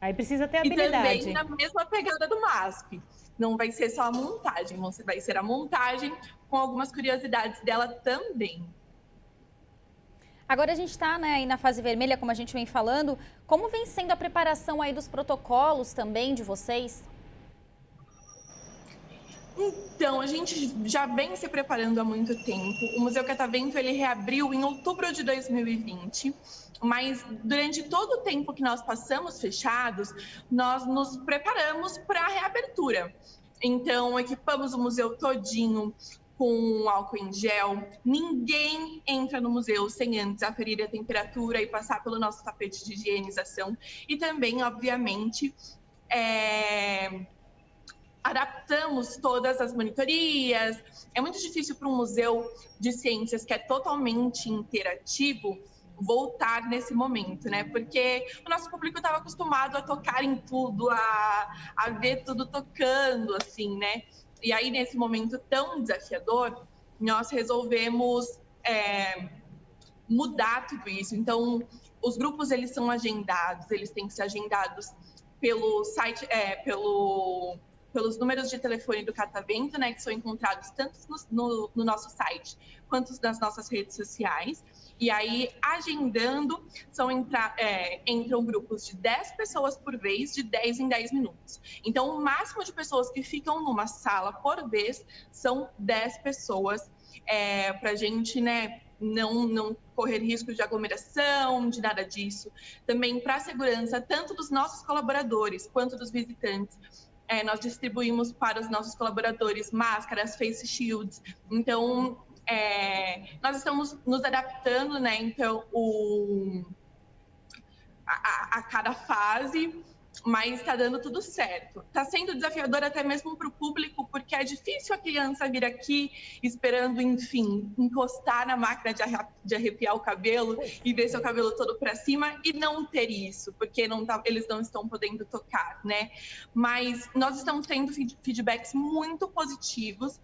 Aí precisa ter habilidade. E também na mesma pegada do MASP. Não vai ser só a montagem, vai ser a montagem com algumas curiosidades dela também. Agora a gente está, né, aí na fase vermelha, como a gente vem falando. Como vem sendo a preparação aí dos protocolos também de vocês? Então, a gente já vem se preparando há muito tempo. O Museu Catavento, ele reabriu em outubro de 2020. Mas durante todo o tempo que nós passamos fechados, nós nos preparamos para a reabertura. Então, equipamos o museu todinho com álcool em gel. Ninguém entra no museu sem antes aferir a temperatura e passar pelo nosso tapete de higienização. E também, obviamente, adaptamos todas as monitorias. É muito difícil para um museu de ciências que é totalmente interativo voltar nesse momento, né? Porque o nosso público estava acostumado a tocar em tudo, a ver tudo tocando, assim, né? E aí, nesse momento tão desafiador, nós resolvemos mudar tudo isso. Então, os grupos, eles são agendados, eles têm que ser agendados pelo site, pelo pelos números de telefone do Catavento, né, que são encontrados tanto no nosso site quanto nas nossas redes sociais. E aí, agendando, entram grupos de 10 pessoas por vez, de 10 em 10 minutos. Então, o máximo de pessoas que ficam numa sala por vez são 10 pessoas, para a gente, né, não correr risco de aglomeração, de nada disso. Também para a segurança, tanto dos nossos colaboradores quanto dos visitantes. Nós distribuímos para os nossos colaboradores máscaras, face shields. Então, nós estamos nos adaptando, né? Então, a cada fase, mas está dando tudo certo. Está sendo desafiador até mesmo para o público, porque é difícil a criança vir aqui esperando, enfim, encostar na máquina de arrepiar o cabelo e ver seu cabelo todo para cima e não ter isso, porque eles não estão podendo tocar, né? Mas nós estamos tendo feedbacks muito positivos.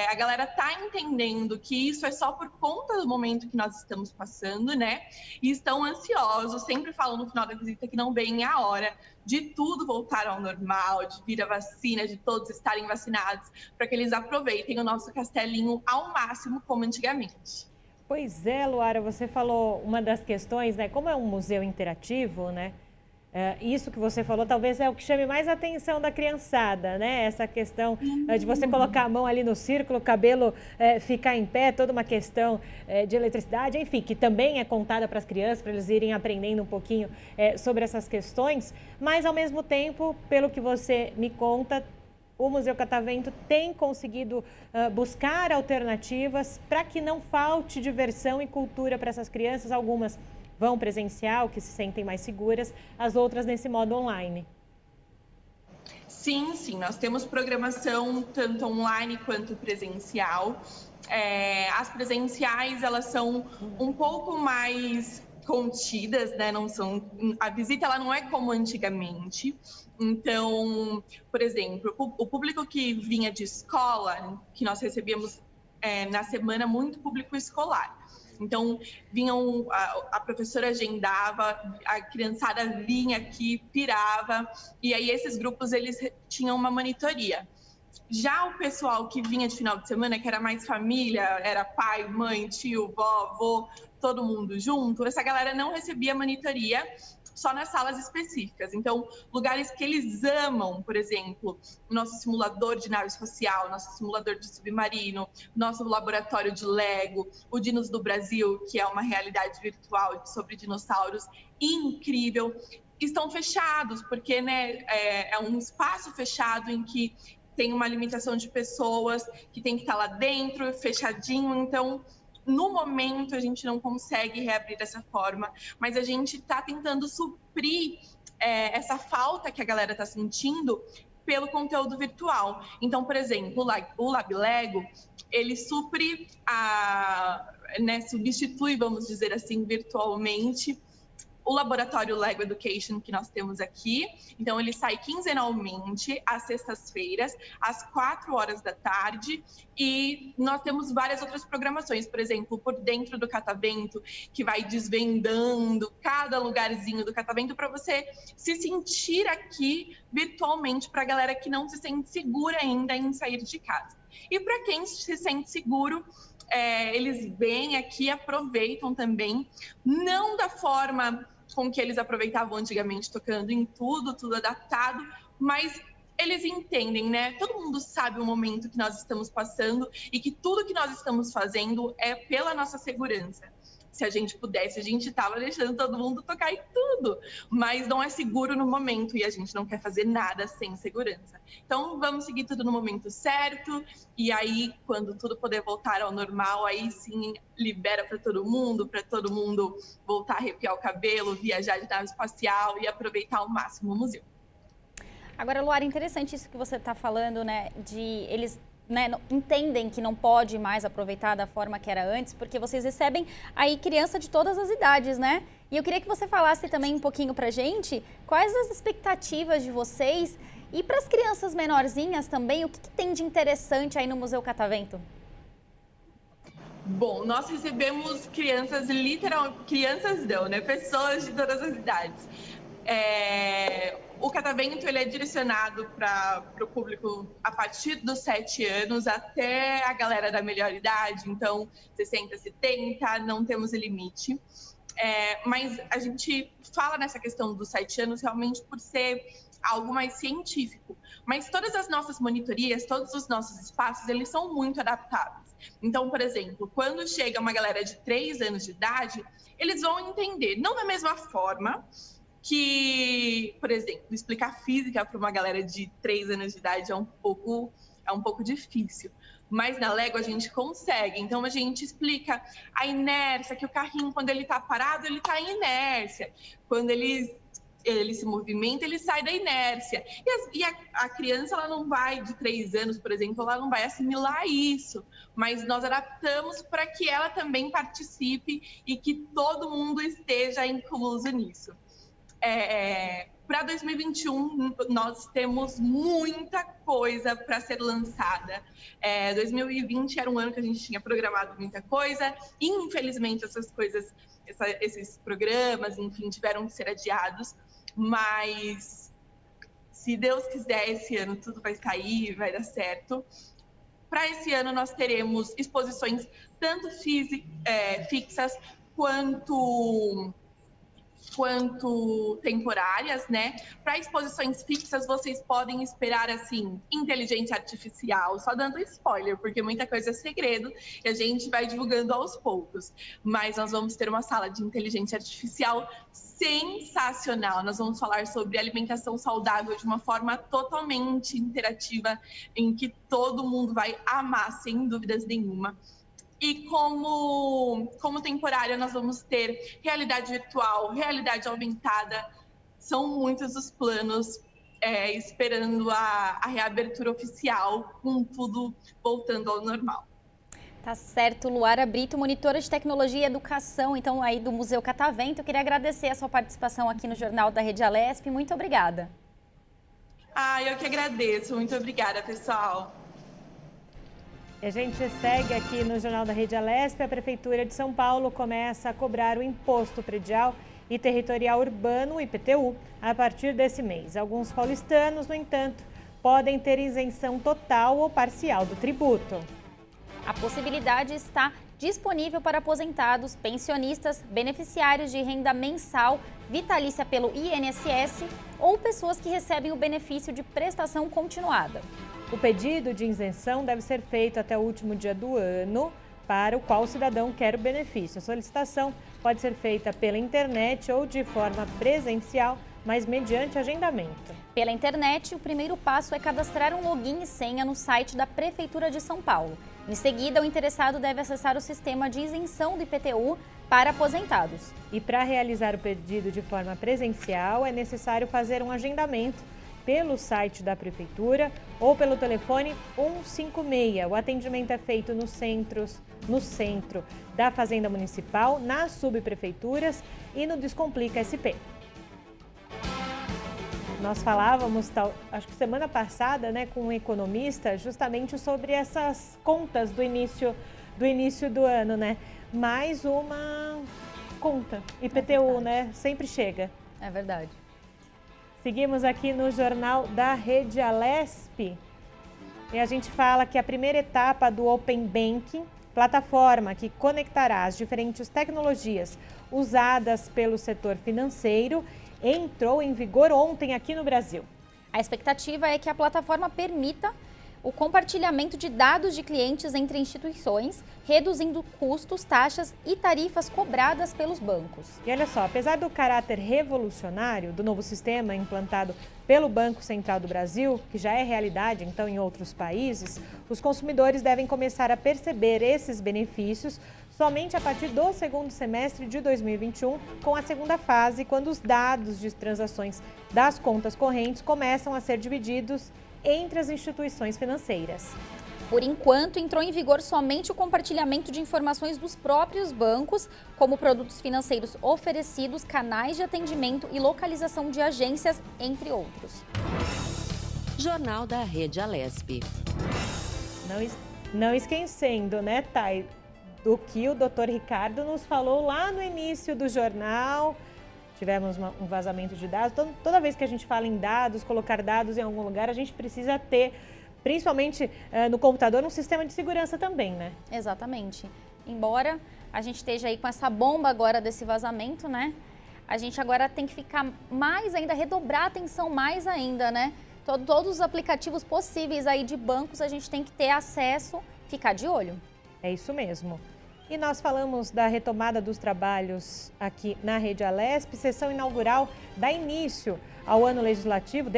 A galera tá entendendo que isso é só por conta do momento que nós estamos passando, né? E estão ansiosos, sempre falam no final da visita que não vem a hora de tudo voltar ao normal, de vir a vacina, de todos estarem vacinados, para que eles aproveitem o nosso castelinho ao máximo, como antigamente. Pois é, Luara, você falou uma das questões, né? Como é um museu interativo, né? Isso que você falou talvez é o que chame mais a atenção da criançada, né? Essa questão de você colocar a mão ali no círculo, o cabelo ficar em pé, toda uma questão de eletricidade, enfim, que também é contada para as crianças, para eles irem aprendendo um pouquinho sobre essas questões, mas ao mesmo tempo, pelo que você me conta, o Museu Catavento tem conseguido buscar alternativas para que não falte diversão e cultura para essas crianças, algumas vão presencial, que se sentem mais seguras, as outras nesse modo online. Sim, nós temos programação tanto online quanto presencial. As presenciais, elas são um pouco mais contidas, né? A visita ela não é como antigamente. Então, por exemplo, o público que vinha de escola, que nós recebíamos na semana muito público escolar. Então, a professora agendava, a criançada vinha aqui, pirava, e aí esses grupos, eles tinham uma monitoria. Já o pessoal que vinha de final de semana, que era mais família, era pai, mãe, tio, vó, avô, todo mundo junto, essa galera não recebia monitoria, só nas salas específicas. Então, lugares que eles amam, por exemplo, o nosso simulador de nave espacial, nosso simulador de submarino, nosso laboratório de Lego, o Dinos do Brasil, que é uma realidade virtual sobre dinossauros incrível, estão fechados, porque, né, é um espaço fechado em que tem uma limitação de pessoas, que tem que estar lá dentro, fechadinho, então... No momento, a gente não consegue reabrir dessa forma, mas a gente está tentando suprir essa falta que a galera está sentindo pelo conteúdo virtual. Então, por exemplo, o Lab Lego, ele supre, substitui, vamos dizer assim, virtualmente, o laboratório Lego Education que nós temos aqui. Então, ele sai quinzenalmente, às sextas-feiras, às 16h, e nós temos várias outras programações, por exemplo, por dentro do Catavento, que vai desvendando cada lugarzinho do Catavento para você se sentir aqui virtualmente, para a galera que não se sente segura ainda em sair de casa. E para quem se sente seguro, eles vêm aqui, aproveitam também, não da forma com que eles aproveitavam antigamente, tocando em tudo adaptado, mas eles entendem, né? Todo mundo sabe o momento que nós estamos passando e que tudo que nós estamos fazendo é pela nossa segurança. Se a gente pudesse, a gente estava deixando todo mundo tocar em tudo, mas não é seguro no momento e a gente não quer fazer nada sem segurança. Então, vamos seguir tudo no momento certo e aí, quando tudo puder voltar ao normal, aí sim, libera para todo mundo voltar a arrepiar o cabelo, viajar de nave espacial e aproveitar ao máximo o museu. Agora, Luara, interessante isso que você está falando, né, de eles... entendem que não pode mais aproveitar da forma que era antes, porque vocês recebem aí criança de todas as idades, né? E eu queria que você falasse também um pouquinho pra gente quais as expectativas de vocês e para as crianças menorzinhas também, o que tem de interessante aí no Museu Catavento? Bom, nós recebemos crianças, pessoas de todas as idades. O Catavento ele é direcionado para o público a partir dos 7 anos até a galera da melhor idade, então 60, 70, não temos limite. Mas a gente fala nessa questão dos 7 anos realmente por ser algo mais científico. Mas todas as nossas monitorias, todos os nossos espaços, eles são muito adaptáveis. Então, por exemplo, quando chega uma galera de 3 anos de idade, eles vão entender, não da mesma forma que, por exemplo, explicar física para uma galera de 3 anos de idade é um pouco difícil. Mas na Lego a gente consegue. Então a gente explica a inércia, que o carrinho, quando ele está parado, ele está em inércia. Quando ele se movimenta, ele sai da inércia. E a criança, ela não vai, de 3 anos, por exemplo, ela não vai assimilar isso. Mas nós adaptamos para que ela também participe e que todo mundo esteja incluso nisso. Para 2021, nós temos muita coisa para ser lançada. 2020 era um ano que a gente tinha programado muita coisa. Infelizmente, essas coisas, esses programas, enfim, tiveram que ser adiados. Mas, se Deus quiser, esse ano tudo vai sair, vai dar certo. Para esse ano, nós teremos exposições tanto fixas quanto temporárias, né? Para exposições fixas, vocês podem esperar, assim, inteligência artificial, só dando spoiler, porque muita coisa é segredo e a gente vai divulgando aos poucos. Mas nós vamos ter uma sala de inteligência artificial sensacional. Nós vamos falar sobre alimentação saudável de uma forma totalmente interativa, em que todo mundo vai amar, sem dúvidas nenhuma. E como temporária, nós vamos ter realidade virtual, realidade aumentada. São muitos os planos esperando a reabertura oficial, com tudo voltando ao normal. Tá certo, Luara Brito, monitora de tecnologia e educação, então aí do Museu Catavento. Eu queria agradecer a sua participação aqui no Jornal da Rede Alesp. Muito obrigada. Eu que agradeço. Muito obrigada, pessoal. A gente segue aqui no Jornal da Rede Alesp. A Prefeitura de São Paulo começa a cobrar o Imposto Predial e Territorial Urbano, IPTU, a partir desse mês. Alguns paulistanos, no entanto, podem ter isenção total ou parcial do tributo. A possibilidade está disponível para aposentados, pensionistas, beneficiários de renda mensal, vitalícia pelo INSS ou pessoas que recebem o benefício de prestação continuada. O pedido de isenção deve ser feito até o último dia do ano para o qual o cidadão quer o benefício. A solicitação pode ser feita pela internet ou de forma presencial, mas mediante agendamento. Pela internet, o primeiro passo é cadastrar um login e senha no site da Prefeitura de São Paulo. Em seguida, o interessado deve acessar o sistema de isenção do IPTU para aposentados. E para realizar o pedido de forma presencial, é necessário fazer um agendamento pelo site da Prefeitura ou pelo telefone 156. O atendimento é feito no centro da Fazenda Municipal, nas subprefeituras e no Descomplica SP. Nós falávamos, acho que semana passada, né, com um economista, justamente sobre essas contas do início do ano, né? Mais uma conta, IPTU, né? Sempre chega. É verdade. Seguimos aqui no Jornal da Rede Alesp e a gente fala que a primeira etapa do Open Banking, plataforma que conectará as diferentes tecnologias usadas pelo setor financeiro, entrou em vigor ontem aqui no Brasil. A expectativa é que a plataforma permita o compartilhamento de dados de clientes entre instituições, reduzindo custos, taxas e tarifas cobradas pelos bancos. E olha só, apesar do caráter revolucionário do novo sistema implantado pelo Banco Central do Brasil, que já é realidade então em outros países, os consumidores devem começar a perceber esses benefícios somente a partir do segundo semestre de 2021, com a segunda fase, quando os dados de transações das contas correntes começam a ser divididos entre as instituições financeiras. Por enquanto, entrou em vigor somente o compartilhamento de informações dos próprios bancos, como produtos financeiros oferecidos, canais de atendimento e localização de agências, entre outros. Jornal da Rede Alesp. Não esquecendo, né, Thay, do que o Dr. Ricardo nos falou lá no início do jornal. tivemos um vazamento de dados. Então, toda vez que a gente fala em dados, colocar dados em algum lugar, a gente precisa ter, principalmente no computador, um sistema de segurança também, né? Exatamente. Embora a gente esteja aí com essa bomba agora desse vazamento, né? A gente agora tem que ficar mais ainda, redobrar a atenção mais ainda, né? Todos os aplicativos possíveis aí de bancos a gente tem que ter acesso, ficar de olho. É isso mesmo. E nós falamos da retomada dos trabalhos aqui na Rede Alesp, sessão inaugural deu início ao ano legislativo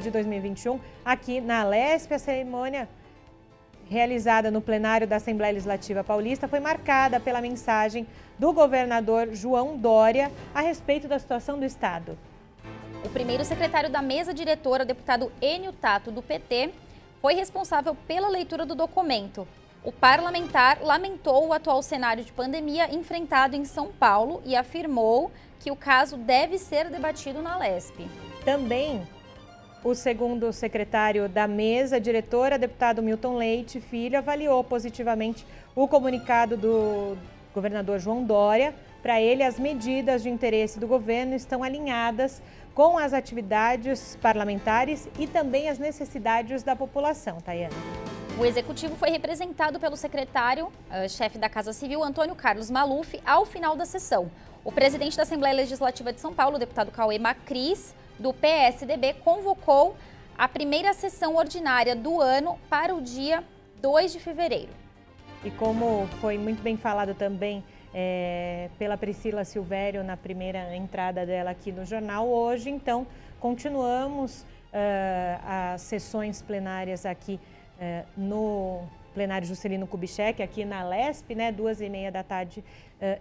de 2021 aqui na Alesp. A cerimônia realizada no plenário da Assembleia Legislativa Paulista foi marcada pela mensagem do governador João Dória a respeito da situação do Estado. O primeiro secretário da mesa diretora, o deputado Enio Tato, do PT, foi responsável pela leitura do documento. O parlamentar lamentou o atual cenário de pandemia enfrentado em São Paulo e afirmou que o caso deve ser debatido na Alesp. Também o segundo secretário da mesa diretora, deputado Milton Leite Filho, avaliou positivamente o comunicado do governador João Dória. Para ele, as medidas de interesse do governo estão alinhadas com as atividades parlamentares e também as necessidades da população, Tayana. O executivo foi representado pelo secretário-chefe da Casa Civil, Antônio Carlos Maluf, ao final da sessão. O presidente da Assembleia Legislativa de São Paulo, o deputado Cauê Macris, do PSDB, convocou a primeira sessão ordinária do ano para o dia 2 de fevereiro. E como foi muito bem falado também pela Priscila Silvério na primeira entrada dela aqui no jornal, hoje, então, continuamos as sessões plenárias aqui no plenário Juscelino Kubitschek, aqui na Alesp, né, 2h30 da tarde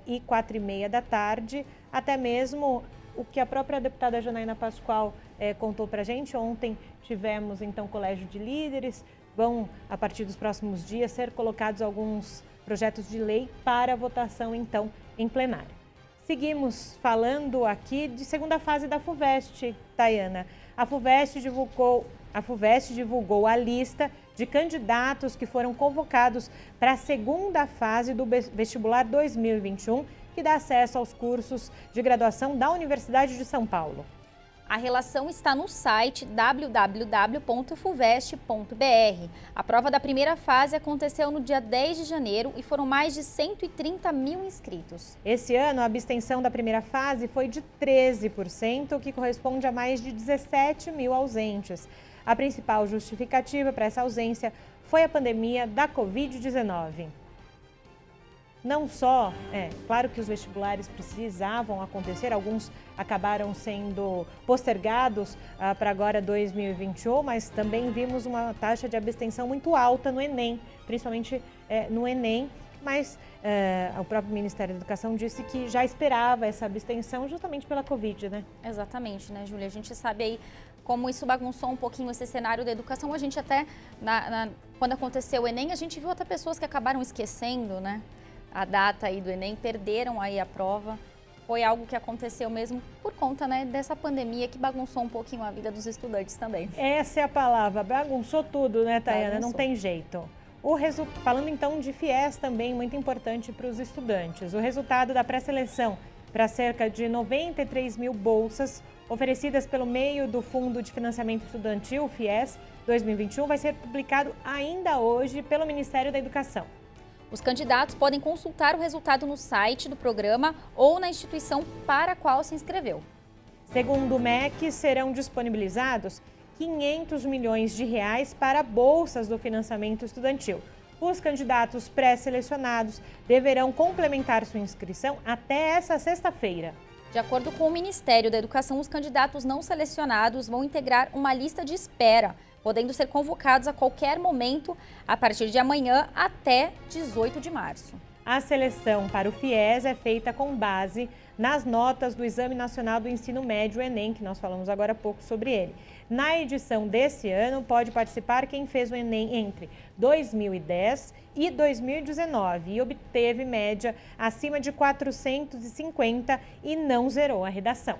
e 4h30 da tarde, até mesmo o que a própria deputada Janaína Pascoal contou para a gente. Ontem tivemos, então, colégio de líderes, vão, a partir dos próximos dias, ser colocados alguns projetos de lei para votação, então, em plenário. Seguimos falando aqui de segunda fase da FUVEST, Tayana. A FUVEST divulgou a lista de candidatos que foram convocados para a segunda fase do vestibular 2021, que dá acesso aos cursos de graduação da Universidade de São Paulo. A relação está no site www.fuvest.br. A prova da primeira fase aconteceu no dia 10 de janeiro e foram mais de 130 mil inscritos. Esse ano, a abstenção da primeira fase foi de 13%, o que corresponde a mais de 17 mil ausentes. A principal justificativa para essa ausência foi a pandemia da Covid-19. Não só, claro que os vestibulares precisavam acontecer, alguns acabaram sendo postergados para agora 2021, mas também vimos uma taxa de abstenção muito alta no Enem, principalmente no Enem, mas o próprio Ministério da Educação disse que já esperava essa abstenção justamente pela Covid, né? Exatamente, né, Júlia? A gente sabe aí como isso bagunçou um pouquinho esse cenário da educação. A gente até, quando aconteceu o Enem, a gente viu até pessoas que acabaram esquecendo, né, a data aí do Enem, perderam aí a prova. Foi algo que aconteceu mesmo por conta, né, dessa pandemia que bagunçou um pouquinho a vida dos estudantes também. Essa é a palavra, bagunçou tudo, né, Tayana? Bagunçou. Não tem jeito. Falando então de FIES, também muito importante para os estudantes. O resultado da pré-seleção para cerca de 93 mil bolsas oferecidas pelo meio do Fundo de Financiamento Estudantil, FIES, 2021, vai ser publicado ainda hoje pelo Ministério da Educação. Os candidatos podem consultar o resultado no site do programa ou na instituição para a qual se inscreveu. Segundo o MEC, serão disponibilizados 500 milhões de reais para bolsas do financiamento estudantil. Os candidatos pré-selecionados deverão complementar sua inscrição até essa sexta-feira. De acordo com o Ministério da Educação, os candidatos não selecionados vão integrar uma lista de espera, podendo ser convocados a qualquer momento a partir de amanhã até 18 de março. A seleção para o FIES é feita com base nas notas do Exame Nacional do Ensino Médio, Enem, que nós falamos agora há pouco sobre ele. Na edição desse ano, pode participar quem fez o Enem entre 2010 e 2019 e obteve média acima de 450 e não zerou a redação.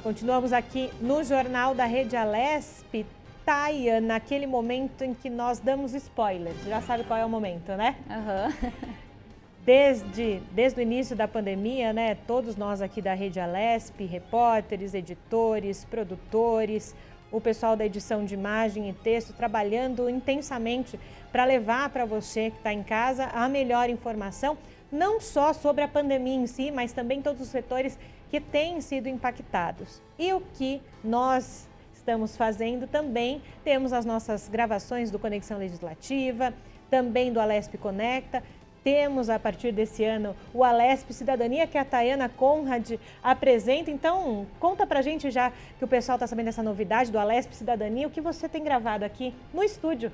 Continuamos aqui no Jornal da Rede Alesp. Tayana, naquele momento em que nós damos spoilers. Já sabe qual é o momento, né? Aham. desde o início da pandemia, né, todos nós aqui da Rede Alesp, repórteres, editores, produtores, o pessoal da edição de imagem e texto, trabalhando intensamente para levar para você que está em casa a melhor informação, não só sobre a pandemia em si, mas também todos os setores que têm sido impactados. E o que nós estamos fazendo também, temos as nossas gravações do Conexão Legislativa, também do Alesp Conecta. Temos, a partir desse ano, o Alesp Cidadania, que a Tayana Conrad apresenta. Então, conta pra gente, já que o pessoal está sabendo dessa novidade do Alesp Cidadania, o que você tem gravado aqui no estúdio.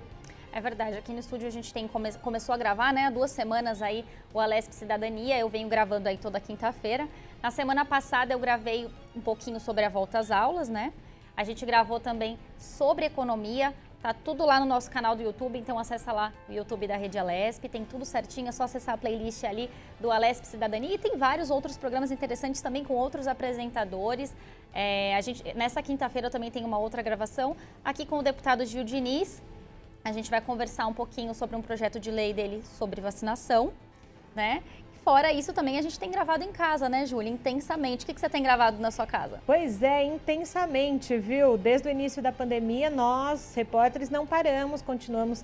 É verdade, aqui no estúdio a gente começou a gravar, né, há 2 semanas aí o Alesp Cidadania, eu venho gravando aí toda quinta-feira. Na semana passada eu gravei um pouquinho sobre a volta às aulas, né? A gente gravou também sobre economia. Tá tudo lá no nosso canal do YouTube, então acessa lá o YouTube da Rede Alesp, tem tudo certinho, é só acessar a playlist ali do Alesp Cidadania e tem vários outros programas interessantes também com outros apresentadores. Nessa quinta-feira eu também tenho uma outra gravação aqui com o deputado Gil Diniz. A gente vai conversar um pouquinho sobre um projeto de lei dele sobre vacinação, né? Fora isso, também a gente tem gravado em casa, né, Júlia? Intensamente. O que você tem gravado na sua casa? Pois é, intensamente, viu? Desde o início da pandemia, nós, repórteres, não paramos, continuamos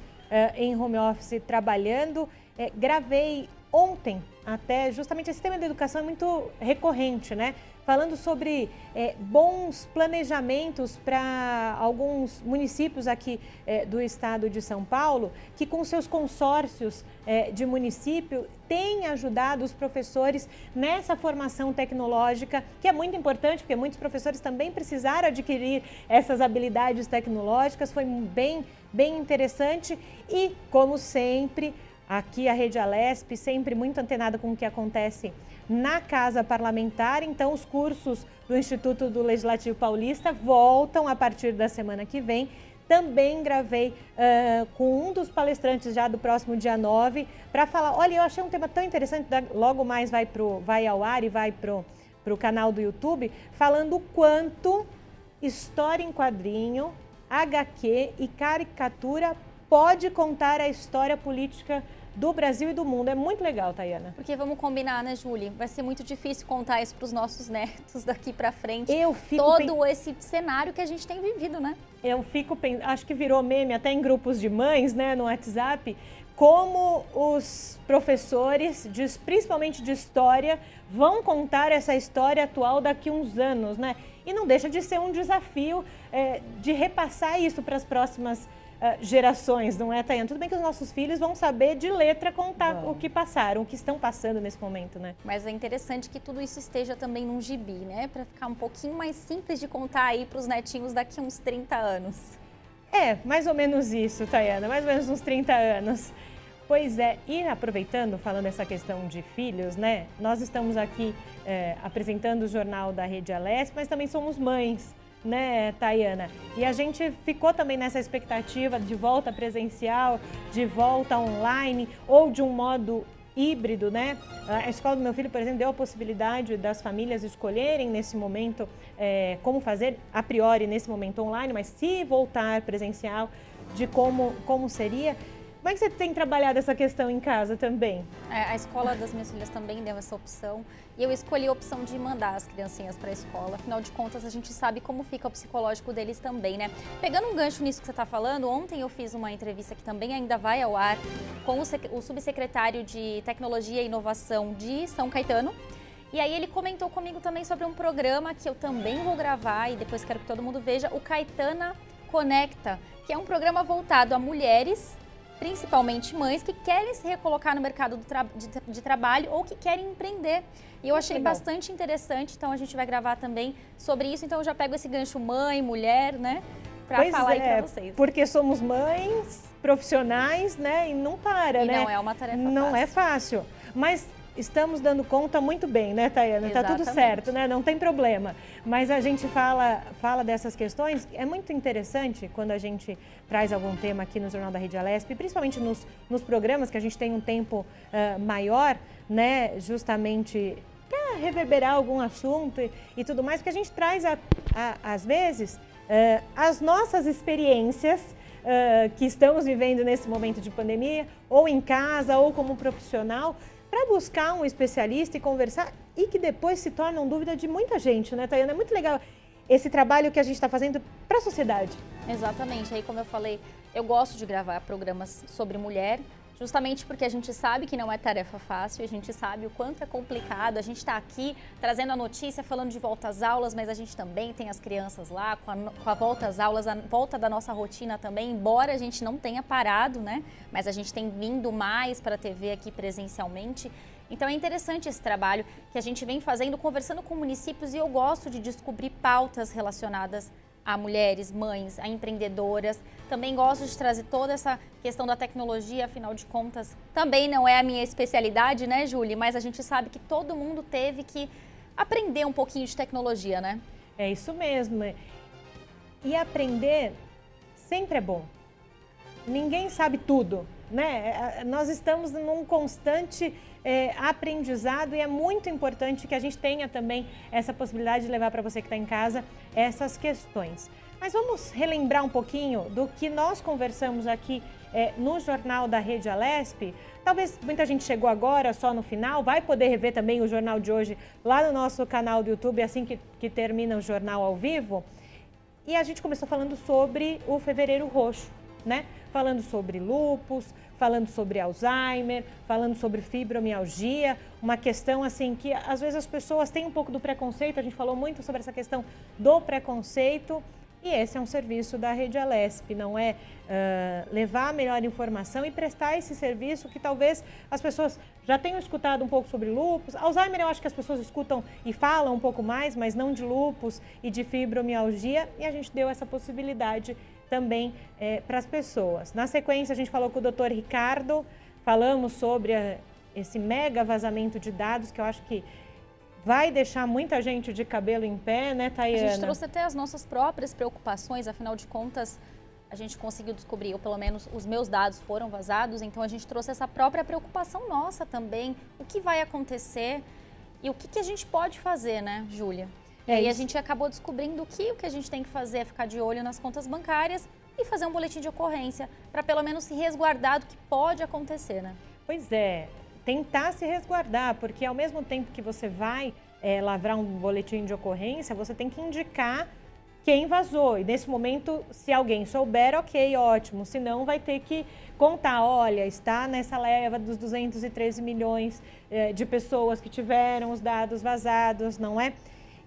em home office trabalhando. Gravei ontem, até justamente esse tema da educação é muito recorrente, né? Falando sobre bons planejamentos para alguns municípios aqui do estado de São Paulo, que com seus consórcios de município têm ajudado os professores nessa formação tecnológica, que é muito importante, porque muitos professores também precisaram adquirir essas habilidades tecnológicas. Foi bem interessante e, como sempre, aqui a Rede Alesp, sempre muito antenada com o que acontece na Casa Parlamentar. Então, os cursos do Instituto do Legislativo Paulista voltam a partir da semana que vem. Também gravei com um dos palestrantes já do próximo dia 9 para falar, olha, eu achei um tema tão interessante, logo mais vai ao ar e vai pro canal do YouTube, falando o quanto história em quadrinho, HQ e caricatura pode contar a história política do Brasil e do mundo. É muito legal, Tayana. Porque vamos combinar, né, Júlia? Vai ser muito difícil contar isso para os nossos netos daqui para frente. Esse cenário que a gente tem vivido, né? Eu fico pensando, acho que virou meme até em grupos de mães, né, no WhatsApp, como os professores, principalmente de história, vão contar essa história atual daqui a uns anos, né? E não deixa de ser um desafio de repassar isso para as próximas gerações, não é, Tayana? Tudo bem que os nossos filhos vão saber de letra contar o que passaram, o que estão passando nesse momento, né? Mas é interessante que tudo isso esteja também num gibi, né? Para ficar um pouquinho mais simples de contar aí para os netinhos daqui a uns 30 anos. Mais ou menos isso, Tayana, mais ou menos uns 30 anos. Pois é, e aproveitando, falando essa questão de filhos, né? Nós estamos aqui apresentando o Jornal da Rede Alesp, mas também somos mães, né, Tayana? E a gente ficou também nessa expectativa de volta presencial, de volta online ou de um modo híbrido, né? A escola do meu filho, por exemplo, deu a possibilidade das famílias escolherem nesse momento como fazer, a priori nesse momento online, mas se voltar presencial, de como seria. Como é que você tem trabalhado essa questão em casa também? A escola das minhas filhas também deu essa opção e eu escolhi a opção de mandar as criancinhas para a escola. Afinal de contas, a gente sabe como fica o psicológico deles também, né? Pegando um gancho nisso que você está falando, ontem eu fiz uma entrevista que também ainda vai ao ar com o subsecretário de Tecnologia e Inovação de São Caetano. E aí ele comentou comigo também sobre um programa que eu também vou gravar e depois quero que todo mundo veja, o Caetana Conecta, que é um programa voltado a mulheres, principalmente mães que querem se recolocar no mercado de trabalho ou que querem empreender. E eu achei bastante interessante, então a gente vai gravar também sobre isso. Então eu já pego esse gancho mãe, mulher, né, para falar aí para vocês. Porque somos mães, profissionais, né, e não para, né? Não é uma tarefa fácil. Não é fácil, mas estamos dando conta muito bem, né, Tayana? Tá tudo certo, né? Não tem problema. Mas a gente fala dessas questões. É muito interessante quando a gente traz algum tema aqui no Jornal da Rede Alesp, principalmente nos programas que a gente tem um tempo maior, né? Justamente para reverberar algum assunto e tudo mais, porque a gente traz, às vezes, as nossas experiências que estamos vivendo nesse momento de pandemia, ou em casa, ou como profissional, para buscar um especialista e conversar e que depois se tornam dúvida de muita gente, né, Tayana? É muito legal esse trabalho que a gente está fazendo para a sociedade. Exatamente. Aí, como eu falei, eu gosto de gravar programas sobre mulher, justamente porque a gente sabe que não é tarefa fácil, a gente sabe o quanto é complicado. A gente está aqui trazendo a notícia, falando de volta às aulas, mas a gente também tem as crianças lá, com a volta às aulas, a volta da nossa rotina também, embora a gente não tenha parado, né? Mas a gente tem vindo mais para a TV aqui presencialmente. Então é interessante esse trabalho que a gente vem fazendo, conversando com municípios, e eu gosto de descobrir pautas relacionadas a mulheres, mães, a empreendedoras. Também gosto de trazer toda essa questão da tecnologia, afinal de contas, também não é a minha especialidade, né, Júlia? Mas a gente sabe que todo mundo teve que aprender um pouquinho de tecnologia, né? É isso mesmo. E aprender sempre é bom. Ninguém sabe tudo, né? Nós estamos num constante aprendizado e é muito importante que a gente tenha também essa possibilidade de levar para você que está em casa essas questões. Mas vamos relembrar um pouquinho do que nós conversamos aqui no Jornal da Rede Alesp. Talvez muita gente chegou agora, só no final, vai poder rever também o jornal de hoje lá no nosso canal do YouTube, assim que termina o jornal ao vivo. E a gente começou falando sobre o Fevereiro Roxo, né? Falando sobre lúpus, falando sobre Alzheimer, falando sobre fibromialgia, uma questão assim que às vezes as pessoas têm um pouco do preconceito, a gente falou muito sobre essa questão do preconceito, e esse é um serviço da Rede Alesp, não é levar a melhor informação e prestar esse serviço que talvez as pessoas já tenham escutado um pouco sobre lúpus. Alzheimer eu acho que as pessoas escutam e falam um pouco mais, mas não de lúpus e de fibromialgia, e a gente deu essa possibilidade também para as pessoas. Na sequência, a gente falou com o Dr. Ricardo, falamos sobre esse mega vazamento de dados, que eu acho que vai deixar muita gente de cabelo em pé, né, Tayana? A gente trouxe até as nossas próprias preocupações, afinal de contas, a gente conseguiu descobrir, ou pelo menos os meus dados foram vazados, então a gente trouxe essa própria preocupação nossa também, o que vai acontecer e o que a gente pode fazer, né, Júlia? E aí a gente acabou descobrindo que o que a gente tem que fazer é ficar de olho nas contas bancárias e fazer um boletim de ocorrência, para pelo menos se resguardar do que pode acontecer, né? Pois é, tentar se resguardar, porque ao mesmo tempo que você vai lavrar um boletim de ocorrência, você tem que indicar quem vazou. E nesse momento, se alguém souber, ok, ótimo. Se não, vai ter que contar, olha, está nessa leva dos 213 milhões de pessoas que tiveram os dados vazados, não é?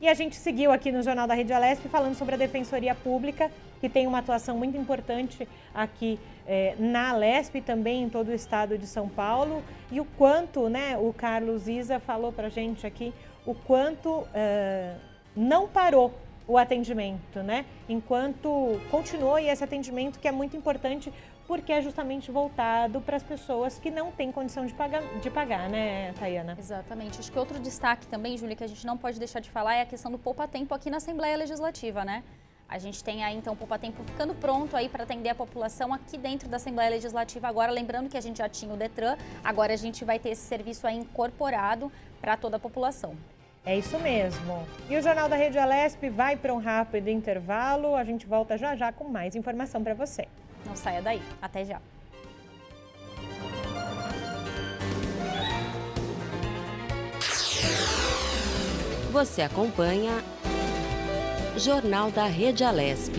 E a gente seguiu aqui no Jornal da Rede Alesp falando sobre a Defensoria Pública, que tem uma atuação muito importante aqui na Alesp e também em todo o estado de São Paulo. E o quanto, né, o Carlos Isa falou pra gente aqui, o quanto não parou o atendimento, né? Enquanto continuou, e esse atendimento que é muito importante porque é justamente voltado para as pessoas que não têm condição de pagar, né, Tayana? Exatamente. Acho que outro destaque também, Júlia, que a gente não pode deixar de falar é a questão do poupa-tempo aqui na Assembleia Legislativa, né? A gente tem aí, então, o poupa-tempo ficando pronto aí para atender a população aqui dentro da Assembleia Legislativa agora. Lembrando que a gente já tinha o Detran, agora a gente vai ter esse serviço aí incorporado para toda a população. É isso mesmo. E o Jornal da Rede Alesp vai para um rápido intervalo. A gente volta já já com mais informação para você. Não saia daí. Até já. Você acompanha Jornal da Rede Alesp.